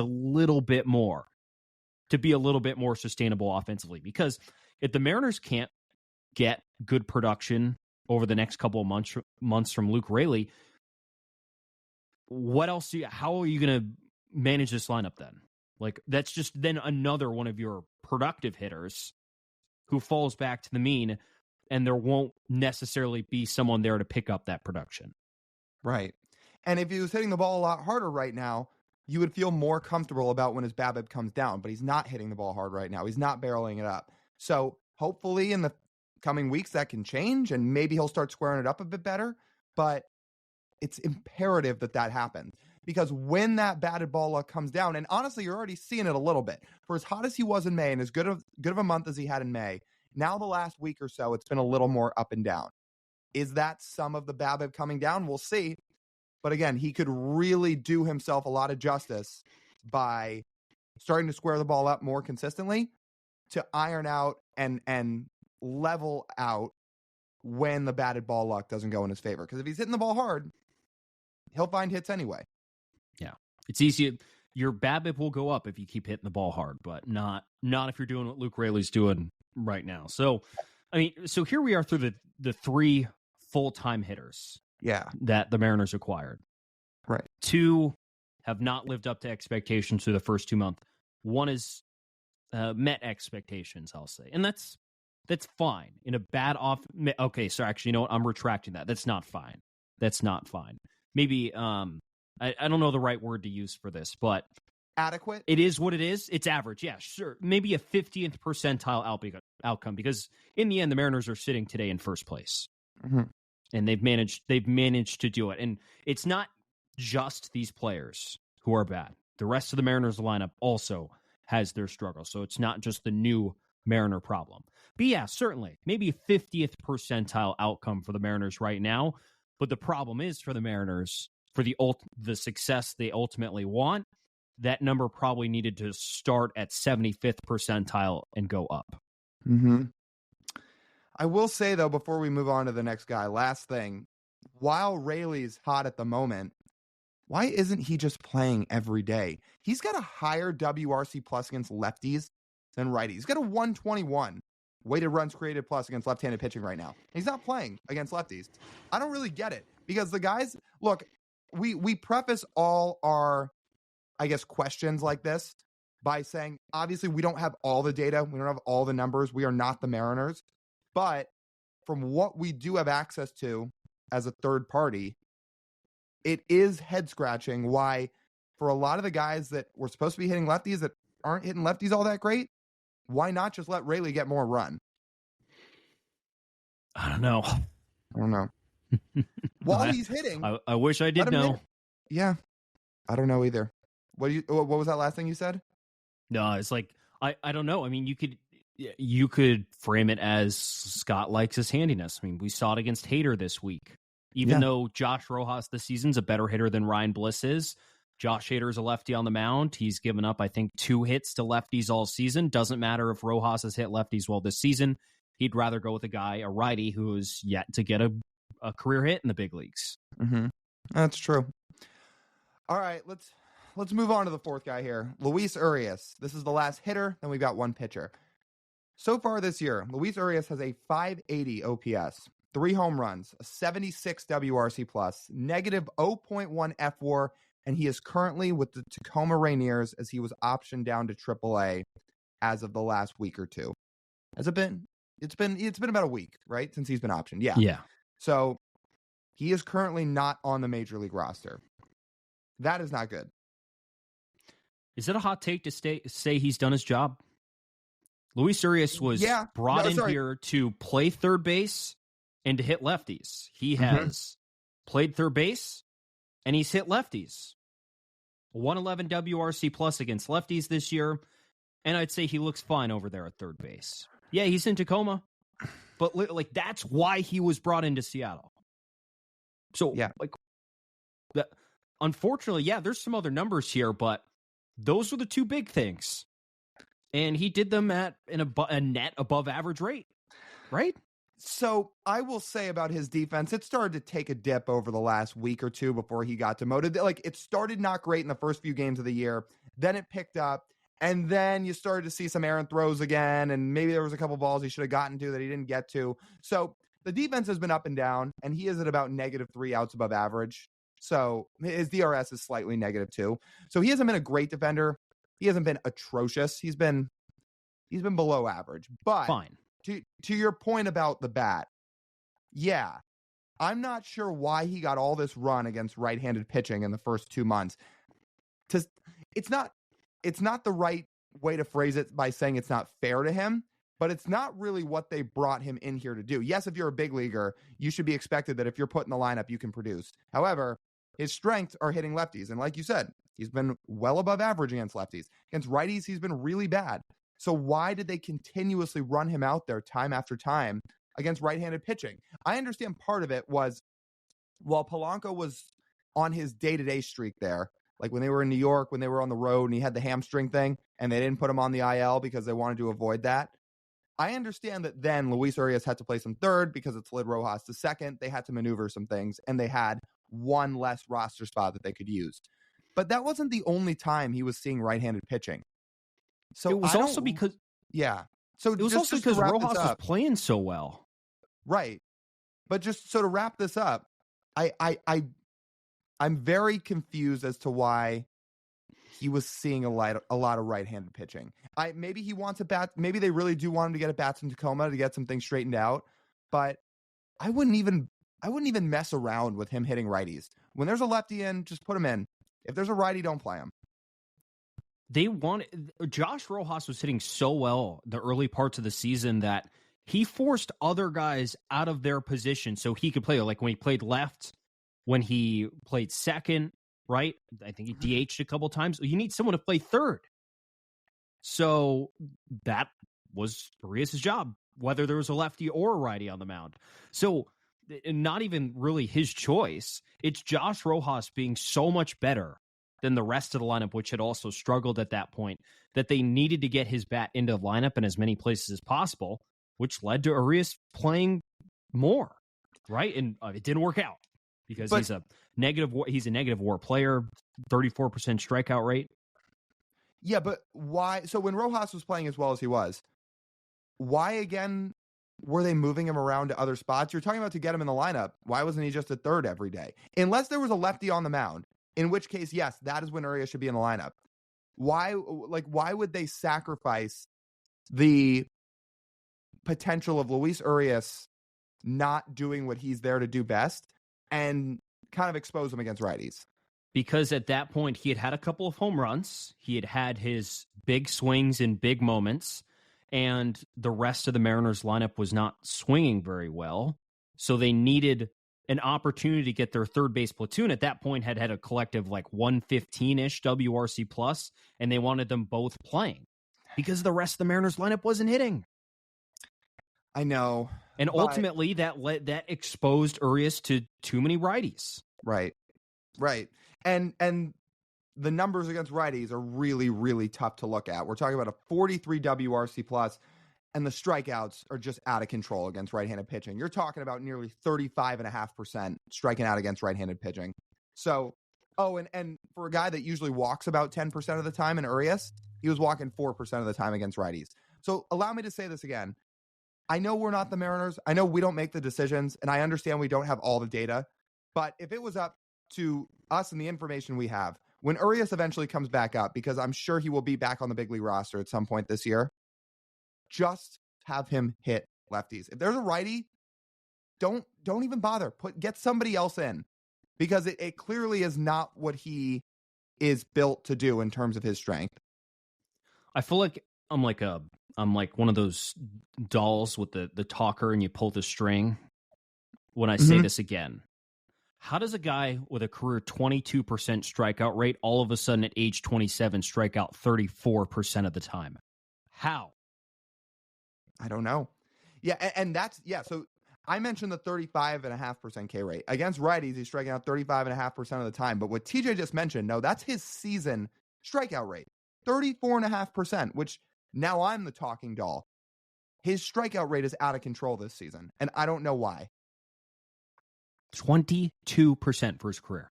A: little bit more to be a little bit more sustainable offensively. Because if the Mariners can't get good production over the next couple of months from Luke Raley, what else how are you going to manage this lineup then? Like, that's just then another one of your productive hitters who falls back to the mean, and there won't necessarily be someone there to pick up that production.
B: Right. And if he was hitting the ball a lot harder right now, you would feel more comfortable about when his BABIP comes down, but he's not hitting the ball hard right now. He's not barreling it up. So hopefully in the coming weeks that can change, and maybe he'll start squaring it up a bit better, but it's imperative that happens, because when that batted ball luck comes down, and honestly, you're already seeing it a little bit. For as hot as he was in May and as good of a month as he had in May, now the last week or so, it's been a little more up and down. Is that some of the BABIP coming down? We'll see. But again, he could really do himself a lot of justice by starting to square the ball up more consistently to iron out and level out when the batted ball luck doesn't go in his favor. Because if he's hitting the ball hard, he'll find hits anyway.
A: Yeah. It's easy. Your BABIP will go up if you keep hitting the ball hard, but not if you're doing what Luke Raley's doing right now. So, so here we are through the three full-time hitters that the Mariners acquired.
B: Right.
A: Two have not lived up to expectations through the first 2 months. One has met expectations, I'll say. And that's fine. In a bad off... Okay, so actually, you know what? I'm retracting that. That's not fine. Maybe, I don't know the right word to use for this, but...
B: Adequate?
A: It is what it is. It's average, yeah, sure. Maybe a 50th percentile outcome, because in the end, the Mariners are sitting today in first place.
B: Mm-hmm.
A: And they've managed to do it. And it's not just these players who are bad. The rest of the Mariners lineup also has their struggles. So it's not just the new Mariner problem. But yeah, certainly, maybe a 50th percentile outcome for the Mariners right now. But the problem is for the Mariners, for the success they ultimately want, that number probably needed to start at 75th percentile and go up.
B: Mm-hmm. I will say, though, before we move on to the next guy, last thing, while Raley's hot at the moment, why isn't he just playing every day? He's got a higher WRC plus against lefties than righties. He's got a 121 weighted runs created plus against left-handed pitching right now. He's not playing against lefties. I don't really get it, because the guys, look, we preface all our, I guess, questions like this by saying, obviously, we don't have all the data. We don't have all the numbers. We are not the Mariners. But from what we do have access to as a third party, it is head-scratching why, for a lot of the guys that were supposed to be hitting lefties that aren't hitting lefties all that great, why not just let Raley get more run?
A: I don't know.
B: While he's hitting,
A: I wish I did know.
B: Yeah, I don't know either. What was that last thing you said?
A: No, it's like I don't know. I mean, you could frame it as Scott likes his handiness. I mean, we saw it against Hader this week. Even though Josh Rojas this season's a better hitter than Ryan Bliss is, Josh Hader's a lefty on the mound. He's given up, I think, 2 hits to lefties all season. Doesn't matter if Rojas has hit lefties well this season. He'd rather go with a righty who is yet to get a career hit in the big leagues.
B: Mm-hmm. That's true. All right, let's move on to the fourth guy here. Luis Urias. This is the last hitter, then we've got one pitcher. So far this year, Luis Urias has a 580 OPS, 3 home runs, a 76 WRC+, negative 0.1 FWAR, and he is currently with the Tacoma Rainiers as he was optioned down to AAA as of the last week or two. Has it been? It's been about a week, right, since he's been optioned. Yeah. So he is currently not on the major league roster. That is not good.
A: Is it a hot take to say he's done his job? Luis Urias was brought in here to play third base and to hit lefties. He has played third base and he's hit lefties. 111 WRC plus against lefties this year. And I'd say he looks fine over there at third base. Yeah, he's in Tacoma, but like that's why he was brought into Seattle. So unfortunately, there's some other numbers here, but those were the 2 big things. And he did them at a net above average rate, right?
B: So I will say about his defense, it started to take a dip over the last week or two before he got demoted. Like, it started not great in the first few games of the year. Then it picked up. And then you started to see some errant throws again. And maybe there was a couple balls he should have gotten to that he didn't get to. So the defense has been up and down. And he is at about -3 outs above average. So his DRS is slightly -2. So he hasn't been a great defender. He hasn't been atrocious. He's been below average. But
A: fine.
B: To your point about the bat, I'm not sure why he got all this run against right-handed pitching in the first 2 months. It's not the right way to phrase it by saying it's not fair to him, but it's not really what they brought him in here to do. Yes, if you're a big leaguer, you should be expected that if you're put in the lineup, you can produce. However, his strengths are hitting lefties. And like you said, he's been well above average against lefties. Against righties, he's been really bad. So why did they continuously run him out there time after time against right-handed pitching? I understand part of it was while Polanco was on his day-to-day streak there, like when they were in New York, when they were on the road and he had the hamstring thing and they didn't put him on the IL because they wanted to avoid that. I understand that then Luis Urias had to play some third because it slid Rojas to second. They had to maneuver some things and they had one less roster spot that they could use. But that wasn't the only time he was seeing right-handed pitching. So
A: it was also because
B: So
A: it was also because Rojas was playing so well.
B: Right. But just so to wrap this up, I'm very confused as to why he was seeing a lot of right-handed pitching. Maybe he wants a bat. Maybe they really do want him to get at bats in Tacoma to get some things straightened out. But I wouldn't even mess around with him hitting righties. When there's a lefty in, just put him in. If there's a righty, don't play him.
A: Josh Rojas was hitting so well the early parts of the season that he forced other guys out of their position so he could play. Like when he played left, when he played second, right? I think he DH'd a couple times. You need someone to play third. So that was Urias' job, whether there was a lefty or a righty on the mound. So not even really his choice. It's Josh Rojas being so much better than the rest of the lineup, which had also struggled at that point, that they needed to get his bat into the lineup in as many places as possible, which led to Urias playing more, right? And it didn't work out because he's a negative WAR player, 34% strikeout rate.
B: Yeah, but why? So when Rojas was playing as well as he was, why again were they moving him around to other spots? You're talking about to get him in the lineup. Why wasn't he just at third every day? Unless there was a lefty on the mound, in which case, yes, that is when Urias should be in the lineup. Why would they sacrifice the potential of Luis Urias not doing what he's there to do best and kind of expose him against righties?
A: Because at that point, he had had a couple of home runs. He had had his big swings in big moments, and the rest of the Mariners lineup was not swinging very well. So they needed an opportunity to get their third base platoon. At that point, had a collective like 115-ish WRC plus, and they wanted them both playing because the rest of the Mariners lineup wasn't hitting.
B: I know.
A: And ultimately, that exposed Urias to too many righties.
B: Right. And the numbers against righties are really, really tough to look at. We're talking about a 43 WRC plus, and the strikeouts are just out of control against right-handed pitching. You're talking about nearly 35.5% striking out against right-handed pitching. So, and for a guy that usually walks about 10% of the time in Urias, he was walking 4% of the time against righties. So allow me to say this again. I know we're not the Mariners. I know we don't make the decisions, and I understand we don't have all the data. But if it was up to us and the information we have, when Urias eventually comes back up, because I'm sure he will be back on the big league roster at some point this year, just have him hit lefties. If there's a righty, don't even bother. Get somebody else in, because it clearly is not what he is built to do in terms of his strength.
A: I feel like I'm like one of those dolls with the talker, and you pull the string. When I say this again, how does a guy with a career 22% strikeout rate all of a sudden at age 27 strike out 34% of the time? How?
B: I don't know. Yeah, and that's, so I mentioned the 35.5% K rate. Against righties, he's striking out 35.5% of the time. But what TJ just mentioned, no, that's his season strikeout rate, 34.5%, which now I'm the talking doll. His strikeout rate is out of control this season, and I don't know why.
A: 22% for his career.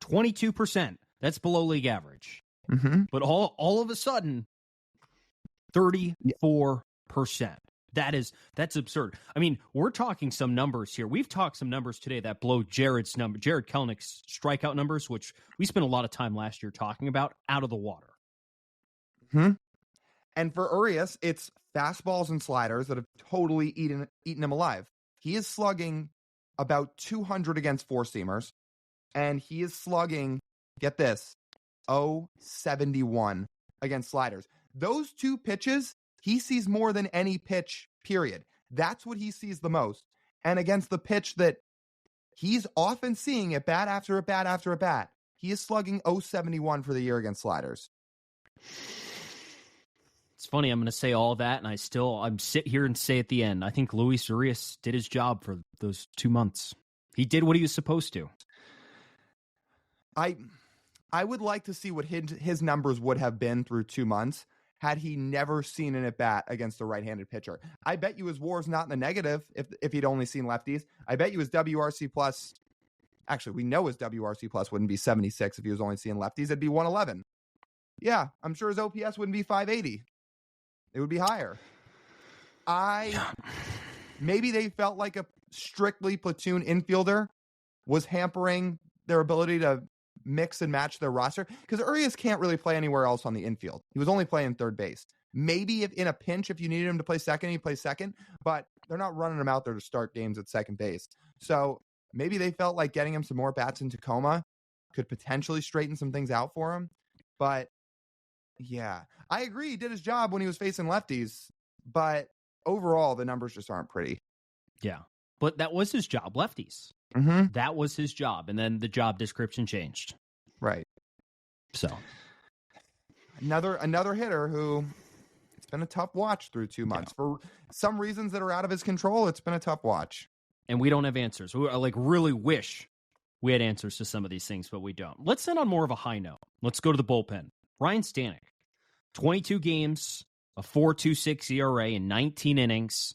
A: 22%. That's below league average.
B: Mm-hmm.
A: But all of a sudden, 34%. That's absurd. I mean, we're talking some numbers here. We've talked some numbers today that blow Jared Kelenich's strikeout numbers, which we spent a lot of time last year talking about, out of the water.
B: And for Urias, it's fastballs and sliders that have totally eaten him alive. He is slugging about 200 against four-seamers, and he is slugging, get this, 071 against sliders. Those two pitches, he sees more than any pitch, period. That's what he sees the most. And against the pitch that he's often seeing at bat after at bat after at bat, he is slugging 071 for the year against sliders.
A: It's funny, I'm going to say all that, and I'm sit here and say at the end, I think Luis Urias did his job for those 2 months. He did what he was supposed to.
B: I would like to see what his numbers would have been through 2 months had he never seen an at-bat against a right-handed pitcher. I bet you his WAR's not in the negative if he'd only seen lefties. I bet you his WRC plus, actually, we know his WRC plus wouldn't be 76 if he was only seeing lefties. It'd be 111. Yeah, I'm sure his OPS wouldn't be 580. It would be higher. Maybe they felt like a strictly platoon infielder was hampering their ability to mix and match their roster, because Urias can't really play anywhere else on the infield. He was only playing third base. Maybe if in a pinch, if you needed him to play second, he plays second, but they're not running him out there to start games at second base. So maybe they felt like getting him some more bats in Tacoma could potentially straighten some things out for him. But yeah, I agree. He did his job when he was facing lefties, but overall, the numbers just aren't pretty.
A: Yeah, but that was his job, lefties.
B: Mm-hmm.
A: That was his job, and then the job description changed.
B: Right.
A: So
B: another hitter who it's been a tough watch through 2 months. Yeah. For some reasons that are out of his control, it's been a tough watch.
A: And we don't have answers. We really wish we had answers to some of these things, but we don't. Let's end on more of a high note. Let's go to the bullpen. Ryne Stanek, 22 games, a 4.26 ERA in 19 innings.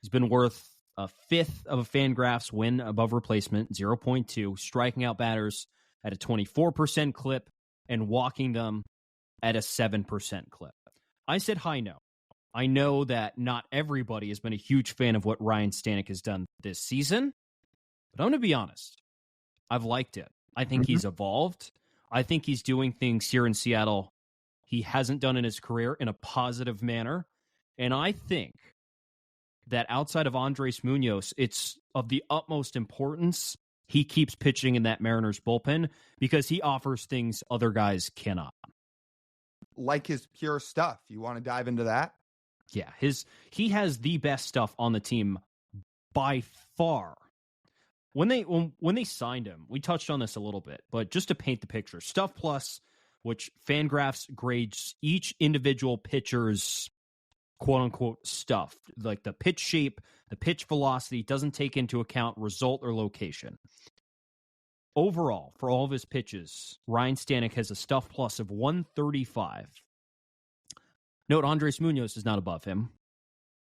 A: He's been worth a fifth of a Fangraphs win above replacement, 0.2, striking out batters at a 24% clip and walking them at a 7% clip. I said high note. I know that not everybody has been a huge fan of what Ryne Stanek has done this season, but I'm going to be honest. I've liked it. I think he's evolved. I think he's doing things here in Seattle he hasn't done in his career in a positive manner. And I think that outside of Andres Munoz, it's of the utmost importance he keeps pitching in that Mariners bullpen because he offers things other guys cannot.
B: Like his pure stuff. You want to dive into that?
A: Yeah, he has the best stuff on the team by far. When they signed him, we touched on this a little bit, but just to paint the picture, Stuff Plus, which Fangraphs grades each individual pitcher's quote-unquote stuff, like the pitch shape, the pitch velocity, doesn't take into account result or location. Overall, for all of his pitches, Ryne Stanek has a Stuff Plus of 135. Note, Andres Munoz is not above him.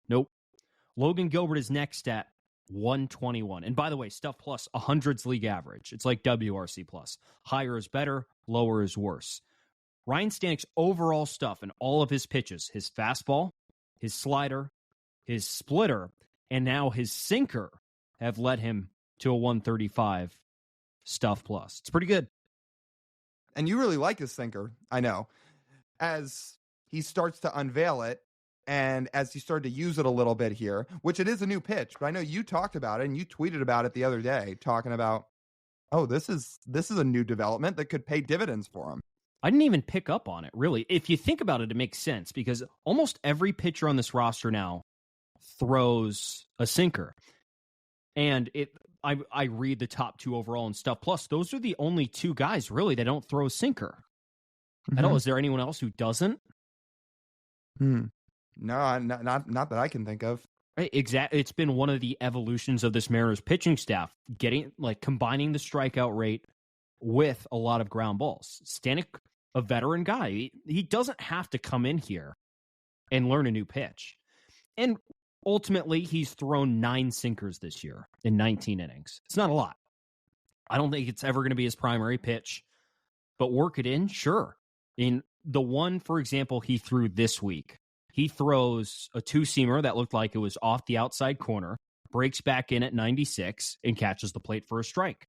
A: Nope. Logan Gilbert is next at 121. And by the way, Stuff Plus, 100's league average. It's like WRC Plus. Higher is better, lower is worse. Ryne Stanek's overall stuff and all of his pitches, his fastball, his slider, his splitter, and now his sinker have led him to a 135 Stuff Plus. It's pretty good.
B: And you really like his sinker, I know. As he starts to unveil it, and as he started to use it a little bit here, which it is a new pitch, but I know you talked about it and you tweeted about it the other day, talking about, oh, this is a new development that could pay dividends for him.
A: I didn't even pick up on it, really. If you think about it, it makes sense because almost every pitcher on this roster now throws a sinker. And I read the top two overall and Stuff Plus. Those are the only two guys, really, that don't throw a sinker. At all. Is there anyone else who doesn't?
B: No, not that I can think of.
A: Right, exactly. It's been one of the evolutions of this Mariners pitching staff, combining the strikeout rate with a lot of ground balls. Stanek, a veteran guy, he doesn't have to come in here and learn a new pitch. And ultimately, he's thrown 9 sinkers this year in 19 innings. It's not a lot. I don't think it's ever going to be his primary pitch, but work it in, sure. In the one, for example, he threw this week, he throws a 2-seamer that looked like it was off the outside corner, breaks back in at 96, and catches the plate for a strike.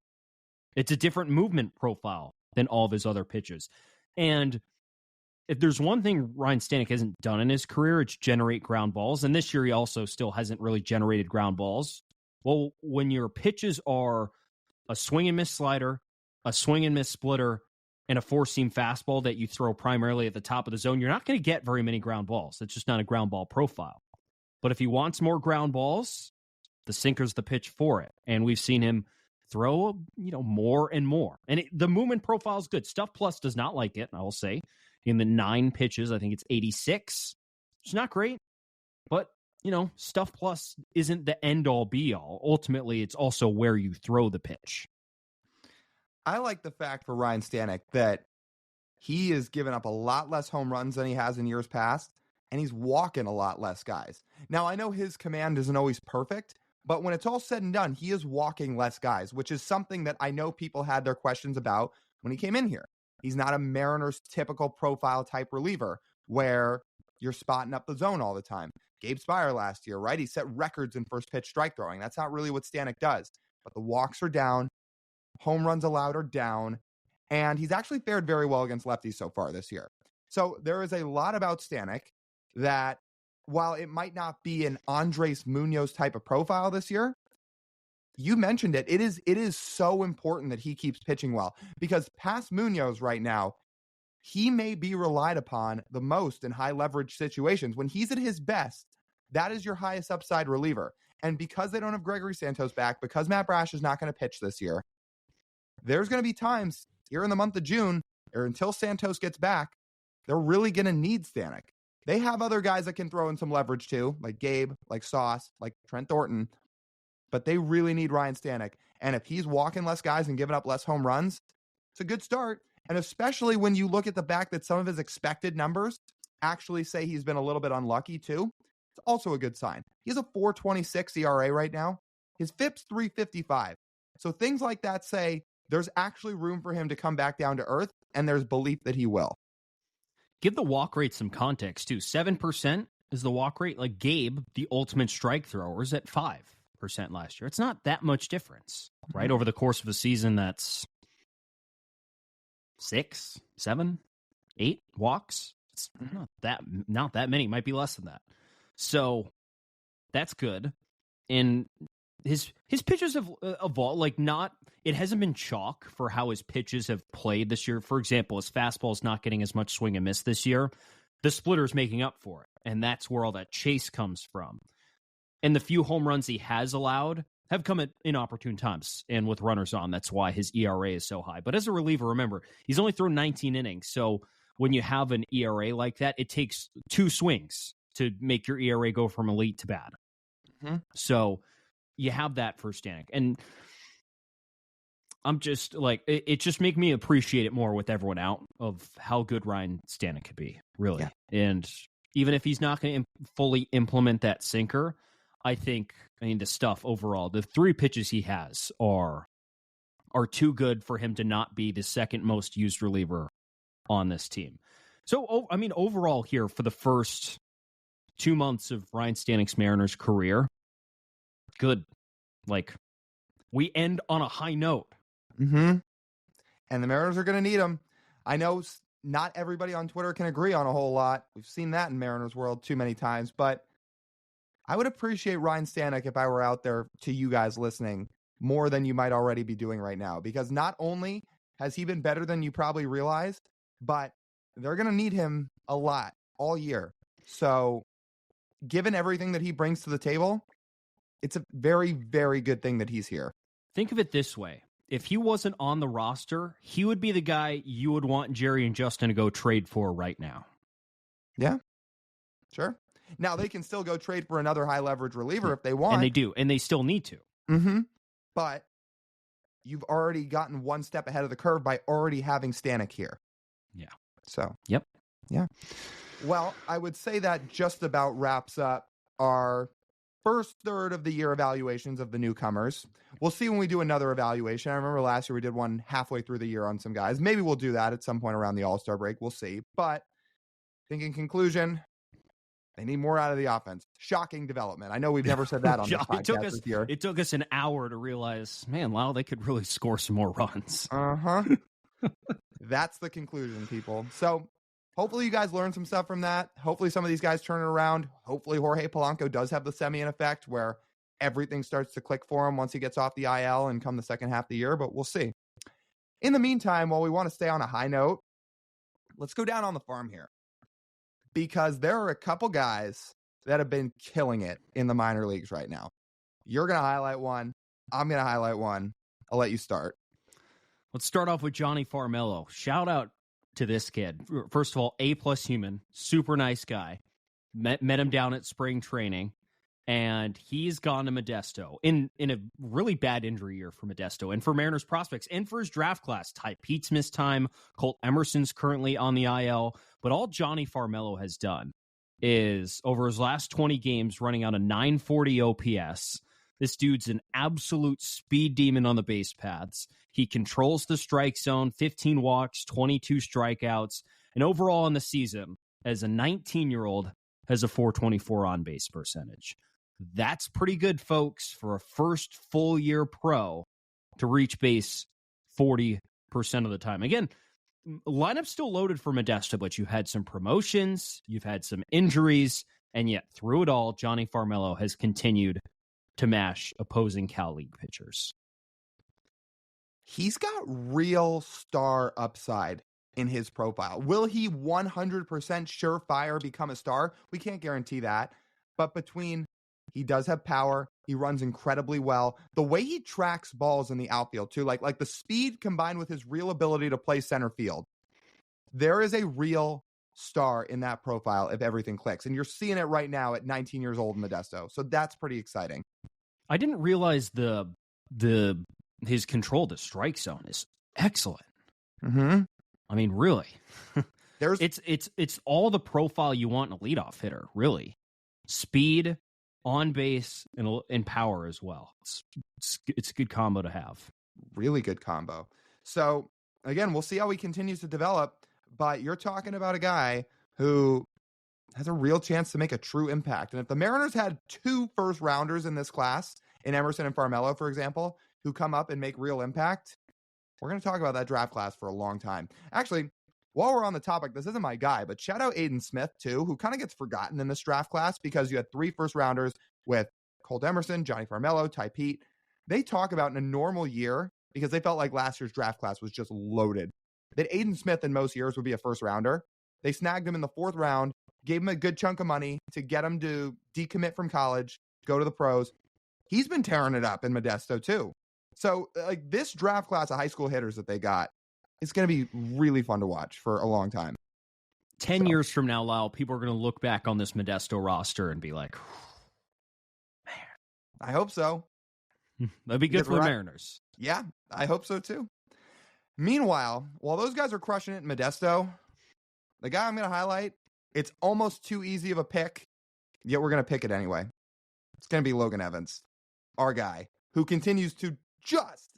A: It's a different movement profile than all of his other pitches. And if there's one thing Ryne Stanek hasn't done in his career, it's generate ground balls. And this year he also still hasn't really generated ground balls. Well, when your pitches are a swing and miss slider, a swing and miss splitter, and a 4-seam fastball that you throw primarily at the top of the zone, you're not going to get very many ground balls. It's just not a ground ball profile. But if he wants more ground balls, the sinker's the pitch for it. And we've seen him throw, more and more. And the movement profile is good. Stuff Plus does not like it, I will say. In the 9 pitches, I think it's 86. It's not great. But, Stuff Plus isn't the end-all, be-all. Ultimately, it's also where you throw the pitch.
B: I like the fact for Ryne Stanek that he has given up a lot less home runs than he has in years past, and he's walking a lot less guys. Now, I know his command isn't always perfect, but when it's all said and done, he is walking less guys, which is something that I know people had their questions about when he came in here. He's not a Mariners typical profile type reliever where you're spotting up the zone all the time. Gabe Spire last year, right? He set records in first pitch strike throwing. That's not really what Stanek does. But the walks are down. Home runs allowed are down, and he's actually fared very well against lefties so far this year. So there is a lot about Stanek that, while it might not be an Andres Munoz type of profile this year, you mentioned it. It is so important that he keeps pitching well, because past Munoz right now, he may be relied upon the most in high leverage situations. When he's at his best, that is your highest upside reliever. And because they don't have Gregory Santos back, because Matt Brash is not going to pitch this year, there's going to be times here in the month of June, or until Santos gets back, they're really going to need Stanek. They have other guys that can throw in some leverage too, like Gabe, like Sauce, like Trent Thornton, but they really need Ryne Stanek. And if he's walking less guys and giving up less home runs, it's a good start. And especially when you look at the fact that some of his expected numbers actually say he's been a little bit unlucky too, it's also a good sign. He has a 4.26 ERA right now. His FIP's 3.55. So things like that say there's actually room for him to come back down to earth, and there's belief that he will.
A: Give the walk rate some context, too. 7% is the walk rate. Like Gabe, the ultimate strike thrower, is at 5% last year. It's not that much difference, right? Over the course of a season, that's 6, 7, 8 walks. It's not that many, might be less than that. So that's good. And his pitches have evolved. Like, it hasn't been chalk for how his pitches have played this year. For example, his fastball is not getting as much swing and miss this year. The splitter's making up for it, and that's where all that chase comes from. And the few home runs he has allowed have come at inopportune times and with runners on. That's why his ERA is so high. But as a reliever, remember, he's only thrown 19 innings. So when you have an ERA like that, it takes 2 swings to make your ERA go from elite to bad. Mm-hmm. So you have that for Stanek. And I'm just like, it just make me appreciate it more with everyone out of how good Ryne Stanek could be, really. Yeah. And even if he's not going to fully implement that sinker, I mean, the stuff overall, the 3 pitches he has are too good for him to not be the second most used reliever on this team. So, I mean, overall here for the first 2 months of Ryne Stanek's Mariners career, good. Like, we end on a high note.
B: Mm-hmm. And the Mariners are going to need him. I know not everybody on Twitter can agree on a whole lot. We've seen that in Mariners world too many times, but I would appreciate Ryne Stanek if I were out there to you guys listening more than you might already be doing right now, because not only has he been better than you probably realized, but they're going to need him a lot all year. So given everything that he brings to the table, it's a very, very good thing that he's here.
A: Think of it this way. If he wasn't on the roster, he would be the guy you would want Jerry and Justin to go trade for right now.
B: Yeah, sure. Now, they can still go trade for another high-leverage reliever if they want.
A: And they do, and they still need to.
B: Mm-hmm. But you've already gotten one step ahead of the curve by already having Stanek here.
A: Yeah.
B: So.
A: Yep.
B: Yeah. Well, I would say that just about wraps up our first third of the year evaluations of the newcomers. We'll see when we do another evaluation. I remember last year we did one halfway through the year on some guys. Maybe we'll do that at some point around the All-Star break. We'll see. But I think in conclusion, they need more out of the offense. Shocking development. I know we've never said that on this podcast this year.
A: It took us an hour to realize, man, wow, they could really score some more runs.
B: Uh-huh. That's the conclusion, people. So hopefully you guys learned some stuff from that. Hopefully some of these guys turn it around. Hopefully Jorge Polanco does have the Semien effect where everything starts to click for him once he gets off the IL and come the second half of the year, but we'll see. In the meantime, while we want to stay on a high note, let's go down on the farm here, because there are a couple guys that have been killing it in the minor leagues right now. You're going to highlight one. I'm going to highlight one. I'll let you start.
A: Let's start off with Johnny Farmelo. Shout out to this kid. First of all, A+ human, super nice guy. Met him down at spring training, and he's gone to Modesto in a really bad injury year for Modesto and for Mariners prospects and for his draft class. Ty Pete's missed time. Colt Emerson's currently on the IL. But all Johnny Farmelo has done is, over his last 20 games, running out a 940 OPS. This dude's an absolute speed demon on the base paths. He controls the strike zone, 15 walks, 22 strikeouts, and overall in the season, as a 19-year-old, has a 424 on-base percentage. That's pretty good, folks, for a first full-year pro to reach base 40% of the time. Again, lineup's still loaded for Modesto, but you had some promotions, you've had some injuries, and yet through it all, Johnny Farmelo has continued to mash opposing Cal League pitchers.
B: He's got real star upside in his profile. Will he 100% surefire become a star? We can't guarantee that. But between he does have power, he runs incredibly well. The way he tracks balls in the outfield too, like the speed combined with his real ability to play center field, there is a real star in that profile if everything clicks. And you're seeing it right now at 19 years old in Modesto. So that's pretty exciting. I
A: didn't realize his control to strike zone is excellent.
B: Mm-hmm.
A: I mean, really. It's all the profile you want in a leadoff hitter, really. Speed, on base, and power as well. It's a good combo to have.
B: Really good combo. So, again, we'll see how he continues to develop, but you're talking about a guy who has a real chance to make a true impact. And if the Mariners had 2 first-rounders in this class, in Emerson and Farmelo, for example, who come up and make real impact, we're going to talk about that draft class for a long time. Actually, while we're on the topic, this isn't my guy, but shout out Aiden Smith, too, who kind of gets forgotten in this draft class because you had 3 first-rounders with Colt Emerson, Johnny Farmello, Ty Pete. They talk about in a normal year, because they felt like last year's draft class was just loaded, that Aiden Smith in most years would be a first-rounder. They snagged him in the 4th round, gave him a good chunk of money to get him to decommit from college, go to the pros. He's been tearing it up in Modesto, too. So, like, this draft class of high school hitters that they got, it's going to be really fun to watch for a long time.
A: 10 years from now, Lyle, people are going to look back on this Modesto roster and be like, man.
B: I hope so.
A: That'd be good for the Mariners.
B: Yeah, I hope so, too. Meanwhile, while those guys are crushing it in Modesto, the guy I'm going to highlight, it's almost too easy of a pick, yet we're going to pick it anyway. It's going to be Logan Evans, our guy, who continues to just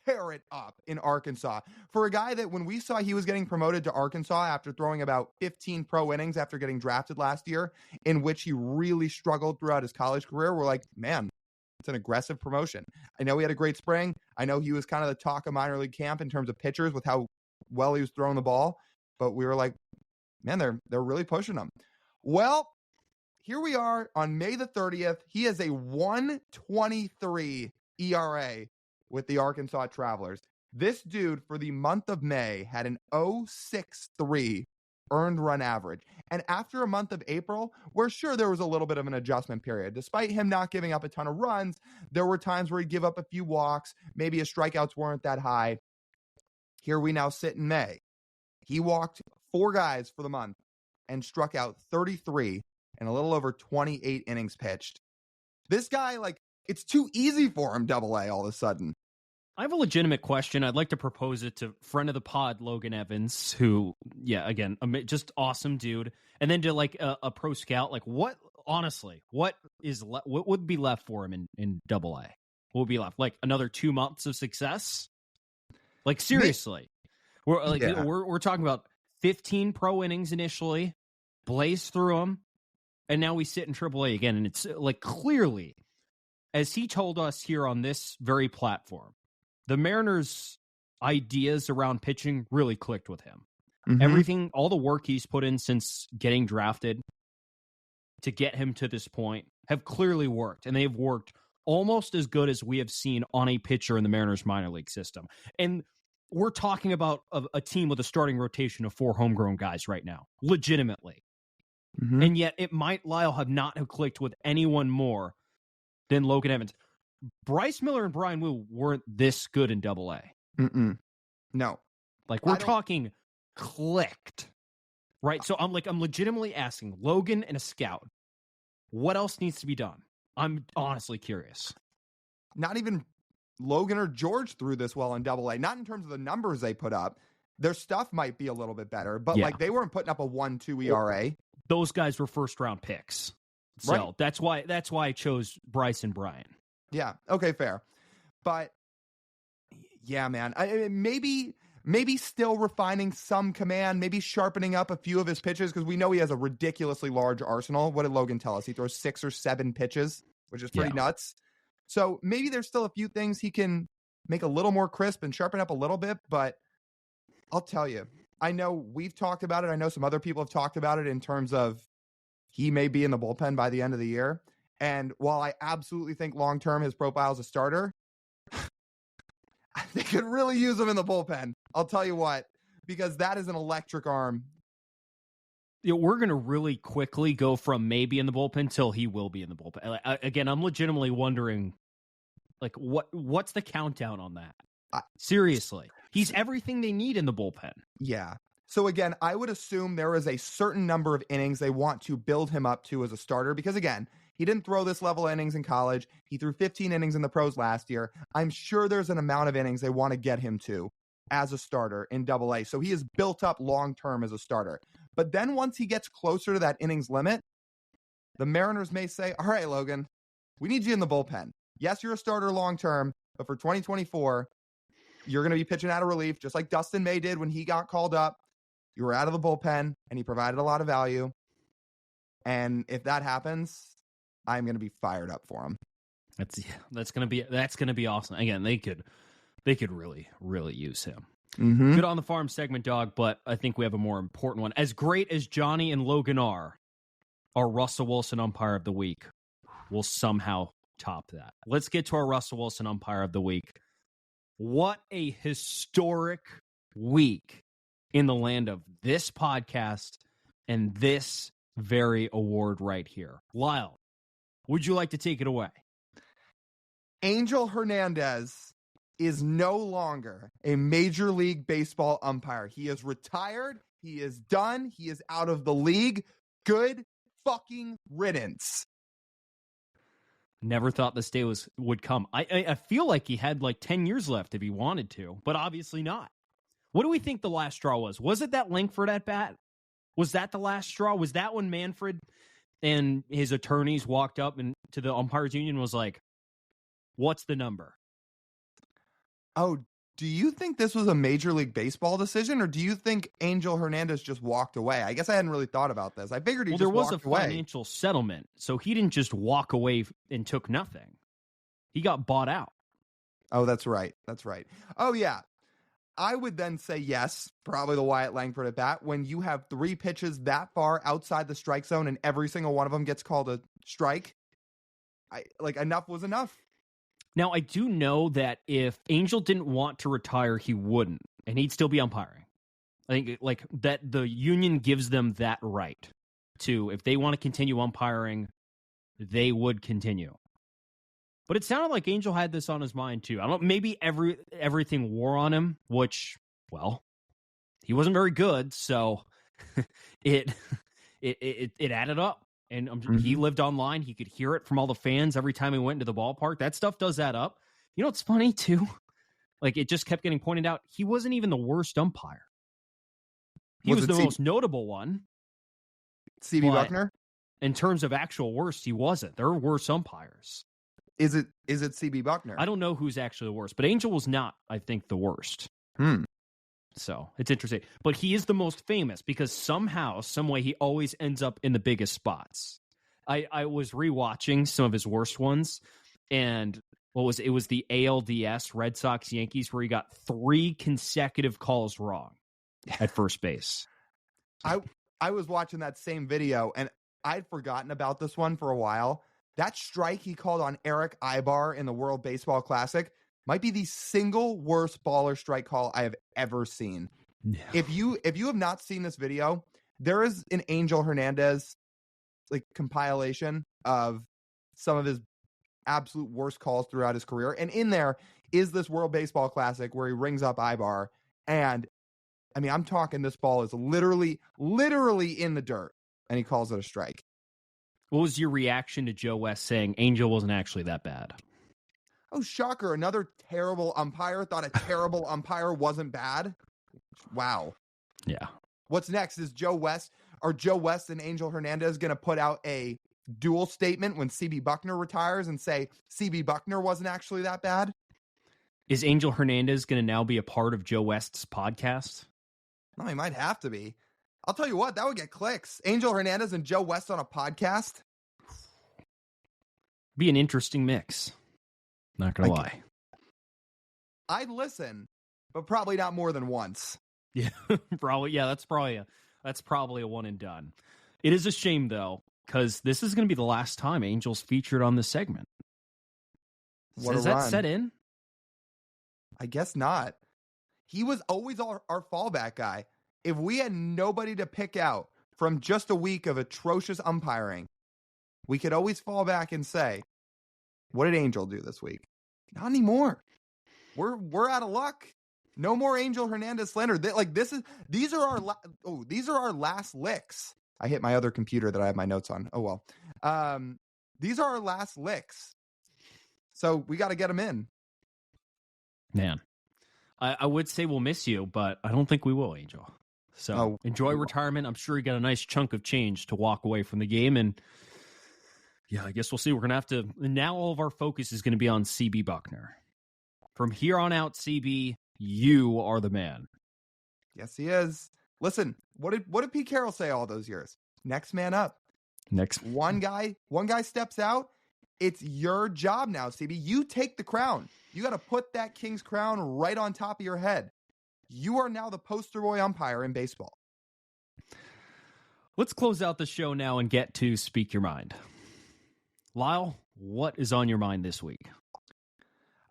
B: tear it up in Arkansas. For a guy that when we saw he was getting promoted to Arkansas after throwing about 15 pro innings after getting drafted last year, in which he really struggled throughout his college career, we're like, man, it's an aggressive promotion. I know he had a great spring. I know he was kind of the talk of minor league camp in terms of pitchers with how well he was throwing the ball, but we were like, man, they're really pushing him. Well, here we are on May the 30th. He has a 1.23 ERA with the Arkansas Travelers. This dude for the month of May had an 0.63 earned run average. And after a month of April, where sure there was a little bit of an adjustment period, despite him not giving up a ton of runs, there were times where he'd give up a few walks, maybe his strikeouts weren't that high. Here we now sit in May. He walked 4 guys for the month and struck out 33 and a little over 28 innings pitched. This guy, like, it's too easy for him, AA, all of a sudden.
A: I have a legitimate question. I'd like to propose it to friend of the pod, Logan Evans, who, yeah, again, just awesome dude. And then to like a pro scout, like what, honestly, what would be left for him in AA? What would be left? Like another 2 months of success? Like seriously, we're talking about 15 pro innings initially, blaze through them, and now we sit in AAA again. And it's like clearly, as he told us here on this very platform, the Mariners' ideas around pitching really clicked with him. Mm-hmm. Everything, all the work he's put in since getting drafted to get him to this point have clearly worked, and they've worked almost as good as we have seen on a pitcher in the Mariners minor league system. And we're talking about a team with a starting rotation of 4 homegrown guys right now, legitimately. Mm-hmm. And yet it might, Lyle, have clicked with anyone more than Logan Evans. Bryce Miller and Brian Wu weren't this good in AA.
B: Mm-mm. No.
A: Like, we're talking clicked, right? So I'm legitimately asking Logan and a scout, what else needs to be done? I'm honestly curious.
B: Not even Logan or George threw this well in AA. Not in terms of the numbers they put up. Their stuff might be a little bit better, but like they weren't putting up a 1.2 ERA.
A: Those guys were first round picks. So that's why I chose Bryce and Brian.
B: Yeah. Okay, fair. But yeah, man, maybe still refining some command, maybe sharpening up a few of his pitches, because we know he has a ridiculously large arsenal. What did Logan tell us? He throws 6 or 7 pitches, which is pretty nuts. So maybe there's still a few things he can make a little more crisp and sharpen up a little bit. But I'll tell you, I know we've talked about it. I know some other people have talked about it in terms of he may be in the bullpen by the end of the year. And while I absolutely think long-term his profile as a starter, they could really use him in the bullpen. I'll tell you what, because that is an electric arm.
A: We're going to really quickly go from maybe in the bullpen till he will be in the bullpen. Again, I'm legitimately wondering, like, what's the countdown on that? Seriously. He's everything they need in the bullpen.
B: Yeah. So again, I would assume there is a certain number of innings they want to build him up to as a starter, because again, he didn't throw this level of innings in college. He threw 15 innings in the pros last year. I'm sure there's an amount of innings they want to get him to as a starter in AA. So he is built up long-term as a starter. But then once he gets closer to that innings limit, the Mariners may say, all right, Logan, we need you in the bullpen. Yes, you're a starter long-term, but for 2024, you're going to be pitching out of relief, just like Dustin May did when he got called up. You were out of the bullpen, and he provided a lot of value. And if that happens, I'm going to be fired up for him.
A: That's going to be awesome. Again, they could really, really use him.
B: Mm-hmm.
A: Good on the farm segment, dog, but I think we have a more important one. As great as Johnny and Logan are, our Russell Wilson Umpire of the Week will somehow top that. Let's get to our Russell Wilson Umpire of the Week. What a historic week in the land of this podcast and this very award right here. Lyle, would you like to take it away?
B: Angel Hernandez is no longer a Major League Baseball umpire. He is retired. He is done. He is out of the league. Good fucking riddance.
A: Never thought this day would come. I feel like he had like 10 years left if he wanted to, but obviously not. What do we think the last straw was? Was it that Langford at bat? Was that the last straw? Was that when Manfred and his attorneys walked up and to the umpires union was like, what's the number?
B: Oh, do you think this was a Major League Baseball decision, or do you think Angel Hernandez just walked away? I guess I hadn't really thought about this. I figured he just walked away.
A: There was a financial settlement, so he didn't just walk away and took nothing. He got bought out.
B: Oh, that's right. That's right. Oh, yeah. I would then say yes, probably the Wyatt Langford at bat, when you have 3 pitches that far outside the strike zone and every single one of them gets called a strike. Enough was enough.
A: Now, I do know that if Angel didn't want to retire, he wouldn't, and he'd still be umpiring. I think like that the union gives them that right to, if they want to continue umpiring, they would continue. But it sounded like Angel had this on his mind too. I don't know, maybe everything wore on him, which, well, he wasn't very good, so it added up. And he lived online. He could hear it from all the fans every time he went into the ballpark. That stuff does add up. You know what's funny, too? Like, it just kept getting pointed out. He wasn't even the worst umpire. He was the most notable one.
B: CB Buckner?
A: In terms of actual worst, he wasn't. There were worse umpires.
B: Is it CB Buckner?
A: I don't know who's actually the worst, but Angel was not, I think, the worst. So it's interesting. But he is the most famous because somehow, some way, he always ends up in the biggest spots. I was rewatching some of his worst ones, and it was the ALDS Red Sox Yankees where he got 3 consecutive calls wrong at first base.
B: I was watching that same video, and I'd forgotten about this one for a while. That strike he called on Eric Ibar in the World Baseball Classic might be the single worst baller strike call I have ever seen. Yeah. If you have not seen this video, there is an Angel Hernandez compilation of some of his absolute worst calls throughout his career. And in there is this World Baseball Classic where he rings up Ibar. And I mean, I'm talking this ball is literally in the dirt, and he calls it a strike.
A: What was your reaction to Joe West saying Angel wasn't actually that bad?
B: Oh, shocker. Another terrible umpire thought a terrible umpire wasn't bad. Wow.
A: Yeah.
B: What's next? Are Joe West and Angel Hernandez going to put out a dual statement when CB Buckner retires and say CB Buckner wasn't actually that bad?
A: Is Angel Hernandez going to now be a part of Joe West's podcast?
B: No, he might have to be. I'll tell you what, that would get clicks. Angel Hernandez and Joe West on a podcast.
A: Be an interesting mix. Not gonna lie.
B: I'd listen, but probably not more than once.
A: Yeah, probably. Yeah, that's probably a one and done. It is a shame though, because this is going to be the last time Angel's featured on this segment. Is that set in?
B: I guess not. He was always our fallback guy. If we had nobody to pick out from just a week of atrocious umpiring, we could always fall back and say, what did Angel do this week? Not anymore. We're out of luck. No more Angel Hernandez slander. These are our last licks. I hit my other computer that I have my notes on. Oh well. These are our last licks. So we got to get them in.
A: Man, I would say we'll miss you, but I don't think we will, Angel. So enjoy retirement. I'm sure you got a nice chunk of change to walk away from the game. And yeah, I guess we'll see. We're going to have to, now all of our focus is going to be on CB Buckner. From here on out, CB, you are the man.
B: Yes, he is. Listen, what did Pete Carroll say all those years? Next man up. One guy steps out. It's your job now, CB. You take the crown. You got to put that king's crown right on top of your head. you are now the poster boy umpire in baseball.
A: Let's close out the show now and get to Speak Your Mind. Lyle, what is on your mind this week?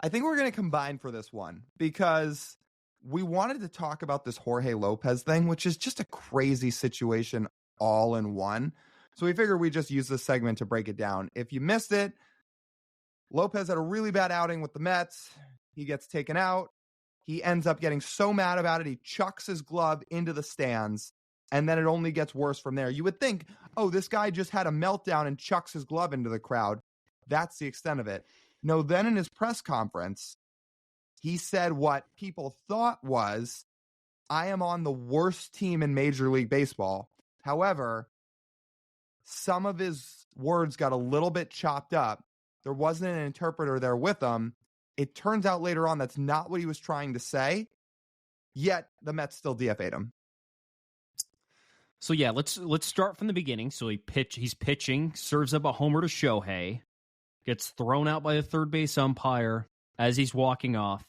B: I think we're going to combine for this one because we wanted to talk about this Jorge Lopez thing, which is just a crazy situation all in one. So we figured we'd just use this segment to break it down. If you missed it, Lopez had a really bad outing with the Mets. He gets taken out. He ends up getting so mad about it, he chucks his glove into the stands, and then it only gets worse from there. You would think, oh, this guy just had a meltdown and chucks his glove into the crowd. That's the extent of it. No, then in his press conference, he said what people thought was, I am on the worst team in Major League Baseball. However, some of his words got a little bit chopped up. There wasn't an interpreter there with him. It turns out later on that's not what he was trying to say, yet the Mets still DFA'd him.
A: So yeah, let's start from the beginning. So he's pitching, serves up a homer to Shohei, gets thrown out by a third base umpire as he's walking off,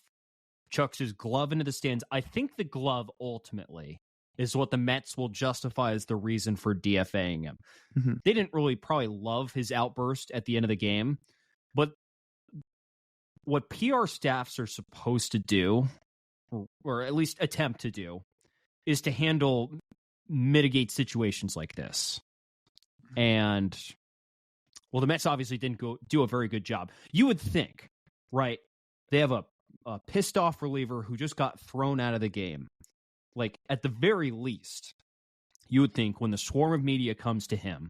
A: chucks his glove into the stands. I think the glove ultimately is what the Mets will justify as the reason for DFAing him. Mm-hmm. They didn't really probably love his outburst at the end of the game, but what PR staffs are supposed to do, or at least attempt to do, is to mitigate situations like this. And, well, the Mets obviously didn't do a very good job. You would think, right, they have a pissed off reliever who just got thrown out of the game. Like, at the very least, you would think when the swarm of media comes to him,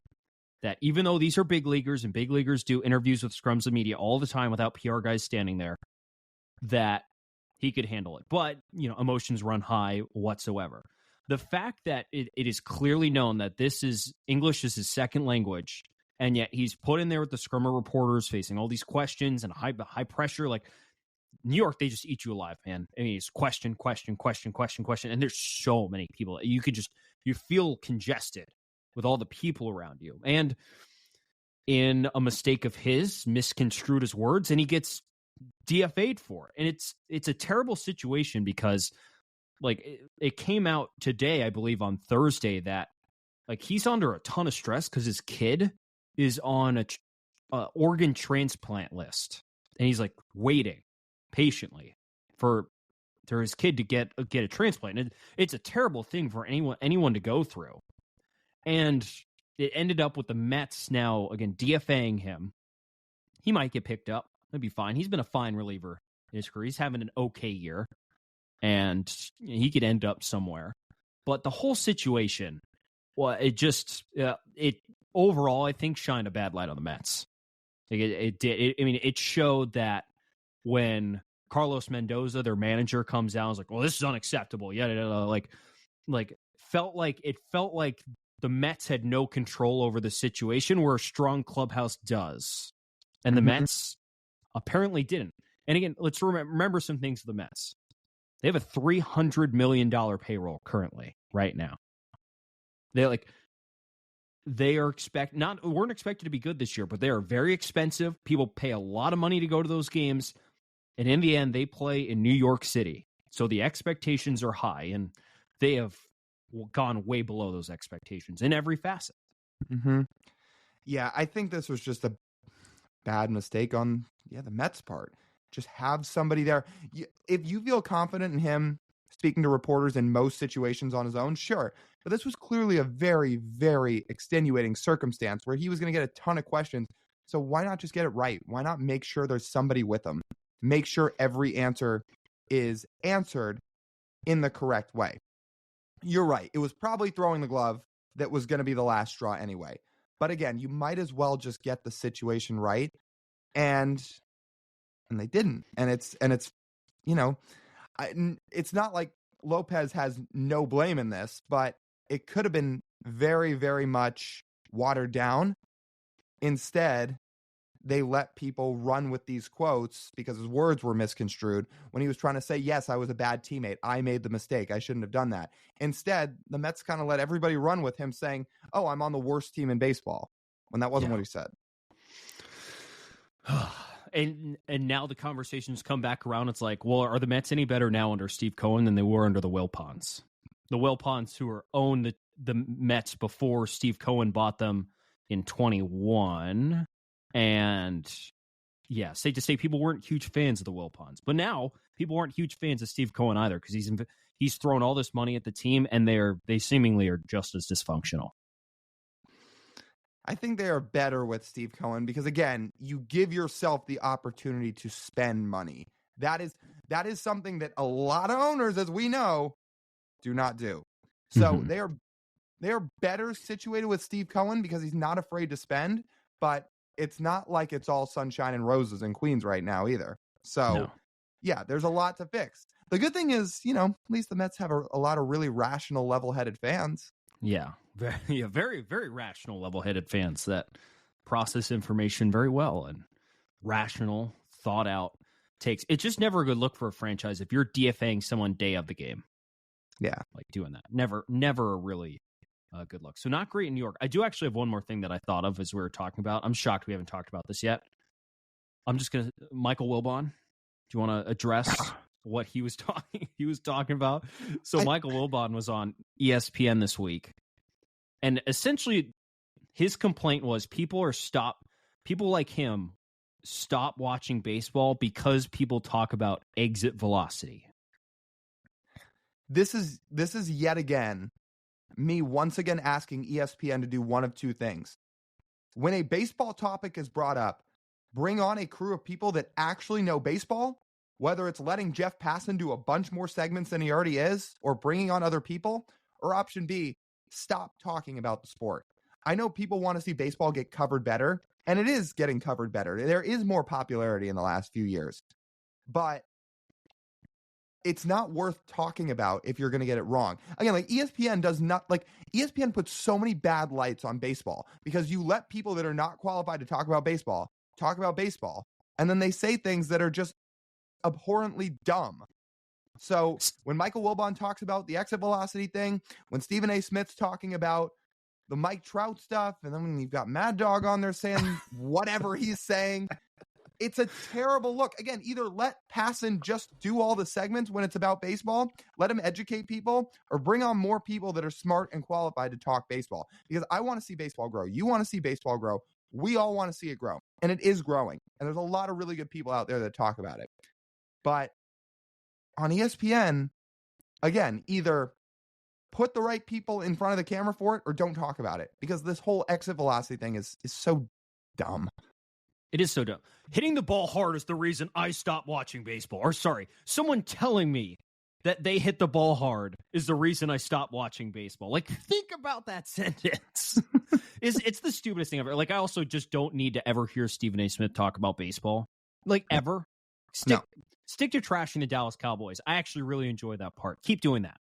A: that even though these are big leaguers and big leaguers do interviews with scrums of media all the time without PR guys standing there, that he could handle it. But, emotions run high whatsoever. The fact that it is clearly known that English is his second language, and yet he's put in there with the scrummer reporters facing all these questions and high pressure. Like, New York, they just eat you alive, man. I mean, it's question, and there's so many people. You feel congested with all the people around you. And in a mistake of his, misconstrued his words, and he gets DFA'd for it. And it's a terrible situation because, like, it came out today, I believe on Thursday, that, like, he's under a ton of stress because his kid is on a organ transplant list. And he's, like, waiting patiently for his kid to get a transplant. And it's a terrible thing for anyone to go through. And it ended up with the Mets now, again, DFAing him. He might get picked up. He'll be fine. He's been a fine reliever in his career. He's having an okay year. And he could end up somewhere. But the whole situation, well, it overall, I think, shined a bad light on the Mets. Like it did. It showed that when Carlos Mendoza, their manager, comes out and is like, well, this is unacceptable. It felt like the Mets had no control over the situation where a strong clubhouse does. And the Mets apparently didn't. And again, let's remember some things of the Mets. They have a $300 million payroll currently, right now. Weren't expected to be good this year, but they are very expensive. People pay a lot of money to go to those games. And in the end, they play in New York City. So the expectations are high, and they have gone way below those expectations in every facet.
B: Mm-hmm. Yeah, I think this was just a bad mistake on the Mets' part. Just have somebody there. If you feel confident in him speaking to reporters in most situations on his own, sure. But this was clearly a very, very extenuating circumstance where he was going to get a ton of questions. So why not just get it right? Why not make sure there's somebody with him? Make sure every answer is answered in the correct way. You're right. It was probably throwing the glove that was going to be the last straw anyway. But again, you might as well just get the situation right. And they didn't. And it's it's not like Lopez has no blame in this, but it could have been very, very much watered down. Instead, they let people run with these quotes because his words were misconstrued when he was trying to say, yes, I was a bad teammate. I made the mistake. I shouldn't have done that. Instead, the Mets kind of let everybody run with him saying, oh, I'm on the worst team in baseball, when that wasn't what he said.
A: and now the conversations come back around. It's like, well, are the Mets any better now under Steve Cohen than they were under the Wilpons? The Wilpons who owned the Mets before Steve Cohen bought them in 21. And yeah, safe to say people weren't huge fans of the Wilpons. But now people aren't huge fans of Steve Cohen either, because he's thrown all this money at the team, and they seemingly are just as dysfunctional.
B: I think they are better with Steve Cohen because, again, you give yourself the opportunity to spend money. That is something that a lot of owners, as we know, do not do. So they are better situated with Steve Cohen because he's not afraid to spend, but it's not like it's all sunshine and roses in Queens right now either. So, yeah, there's a lot to fix. The good thing is, at least the Mets have a lot of really rational, level-headed fans.
A: Yeah, very, very rational, level-headed fans that process information very well and rational, thought-out takes. It's just never a good look for a franchise if you're DFAing someone day of the game.
B: Yeah,
A: like doing that. Never a really good look. So not great in New York. I do actually have one more thing that I thought of as we were talking about. I'm shocked we haven't talked about this yet. I'm just gonna Michael Wilbon. Do you want to address what he was talking about? So Michael Wilbon was on ESPN this week, and essentially his complaint was people like him stop watching baseball because people talk about exit velocity.
B: This is yet again me once again asking ESPN to do one of two things. When a baseball topic is brought up, bring on a crew of people that actually know baseball, whether it's letting Jeff Passan do a bunch more segments than he already is, or bringing on other people, or option B, stop talking about the sport. I know people want to see baseball get covered better, and it is getting covered better. There is more popularity in the last few years, but it's not worth talking about if you're going to get it wrong. Again, like ESPN puts so many bad lights on baseball because you let people that are not qualified to talk about baseball, and then they say things that are just abhorrently dumb. So when Michael Wilbon talks about the exit velocity thing, when Stephen A. Smith's talking about the Mike Trout stuff, and then when you've got Mad Dog on there saying whatever he's saying, it's a terrible look. Again, either let Passan just do all the segments when it's about baseball, let him educate people, or bring on more people that are smart and qualified to talk baseball. Because I want to see baseball grow. You want to see baseball grow. We all want to see it grow. And it is growing. And there's a lot of really good people out there that talk about it. But on ESPN, again, either put the right people in front of the camera for it or don't talk about it. Because this whole exit velocity thing is so dumb.
A: It is so dumb. Hitting the ball hard is the reason I stopped watching baseball. Or sorry, someone telling me that they hit the ball hard is the reason I stopped watching baseball. Like, think about that sentence. It's the stupidest thing ever. Like, I also just don't need to ever hear Stephen A. Smith talk about baseball. Like, ever. Stick to trashing the Dallas Cowboys. I actually really enjoy that part. Keep doing that.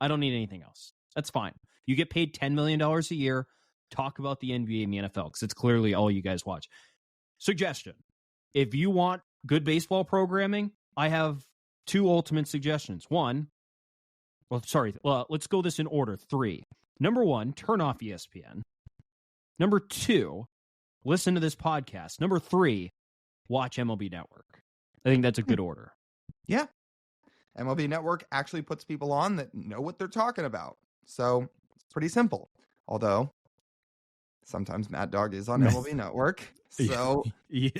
A: I don't need anything else. That's fine. You get paid $10 million a year. Talk about the NBA and the NFL because it's clearly all you guys watch. Suggestion. If you want good baseball programming, I have two ultimate suggestions. Let's go this in order. 3. Number 1, turn off ESPN. Number 2, listen to this podcast. Number 3, watch MLB Network. I think that's a good order.
B: Yeah. MLB Network actually puts people on that know what they're talking about. So it's pretty simple. Although sometimes Mad Dog is on MLB Network. So
A: yeah,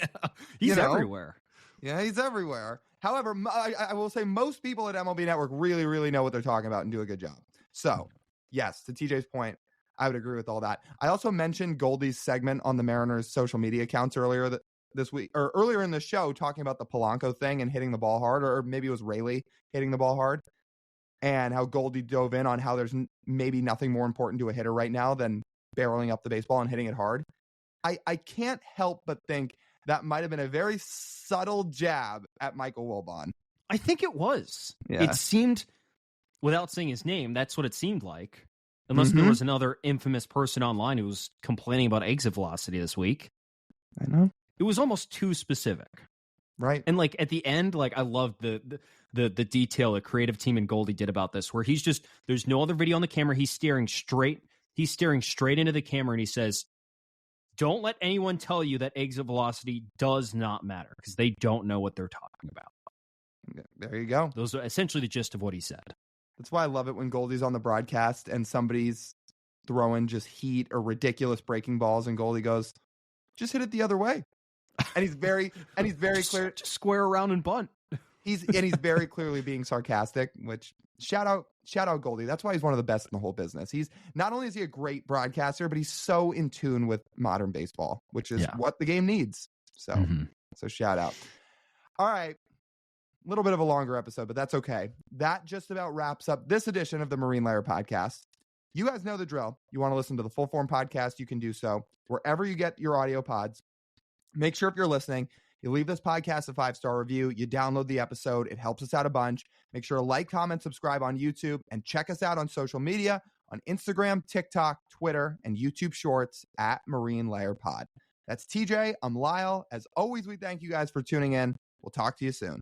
A: he's everywhere.
B: Yeah, he's everywhere. However, I will say most people at MLB Network really, really know what they're talking about and do a good job. So yes, to TJ's point, I would agree with all that. I also mentioned Goldie's segment on the Mariners' social media accounts earlier this week, or earlier in the show, talking about the Polanco thing and hitting the ball hard, or maybe it was Raley hitting the ball hard, and how Goldie dove in on how there's maybe nothing more important to a hitter right now than barreling up the baseball and hitting it hard. I can't help but think that might have been a very subtle jab at Michael Wilbon.
A: I think it was. Yeah. It seemed, without saying his name, that's what it seemed like. Unless there was another infamous person online who was complaining about exit velocity this week.
B: I know.
A: It was almost too specific.
B: Right.
A: And like at the end, like I loved the detail the creative team and Goldie did about this, where there's no other video on the camera. He's staring straight into the camera and he says, Don't let anyone tell you that exit velocity does not matter, because they don't know what they're talking about.
B: There you go.
A: Those are essentially the gist of what he said.
B: That's why I love it when Goldie's on the broadcast and somebody's throwing just heat or ridiculous breaking balls, and Goldie goes, "Just hit it the other way." And he's very clear.
A: Just square around and bunt.
B: He's very clearly being sarcastic, which shout out Goldie. That's why he's one of the best in the whole business. He's not only is he a great broadcaster, but he's so in tune with modern baseball, which is what the game needs. So, so shout out. All right. A little bit of a longer episode, but that's okay. That just about wraps up this edition of the Marine Layer podcast. You guys know the drill. You want to listen to the full form podcast, you can do so wherever you get your audio pods. Make sure if you're listening, you leave this podcast a 5-star review. You download the episode. It helps us out a bunch. Make sure to like, comment, subscribe on YouTube, and check us out on social media on Instagram, TikTok, Twitter, and YouTube Shorts at Marine Layer Pod. That's TJ. I'm Lyle. As always, we thank you guys for tuning in. We'll talk to you soon.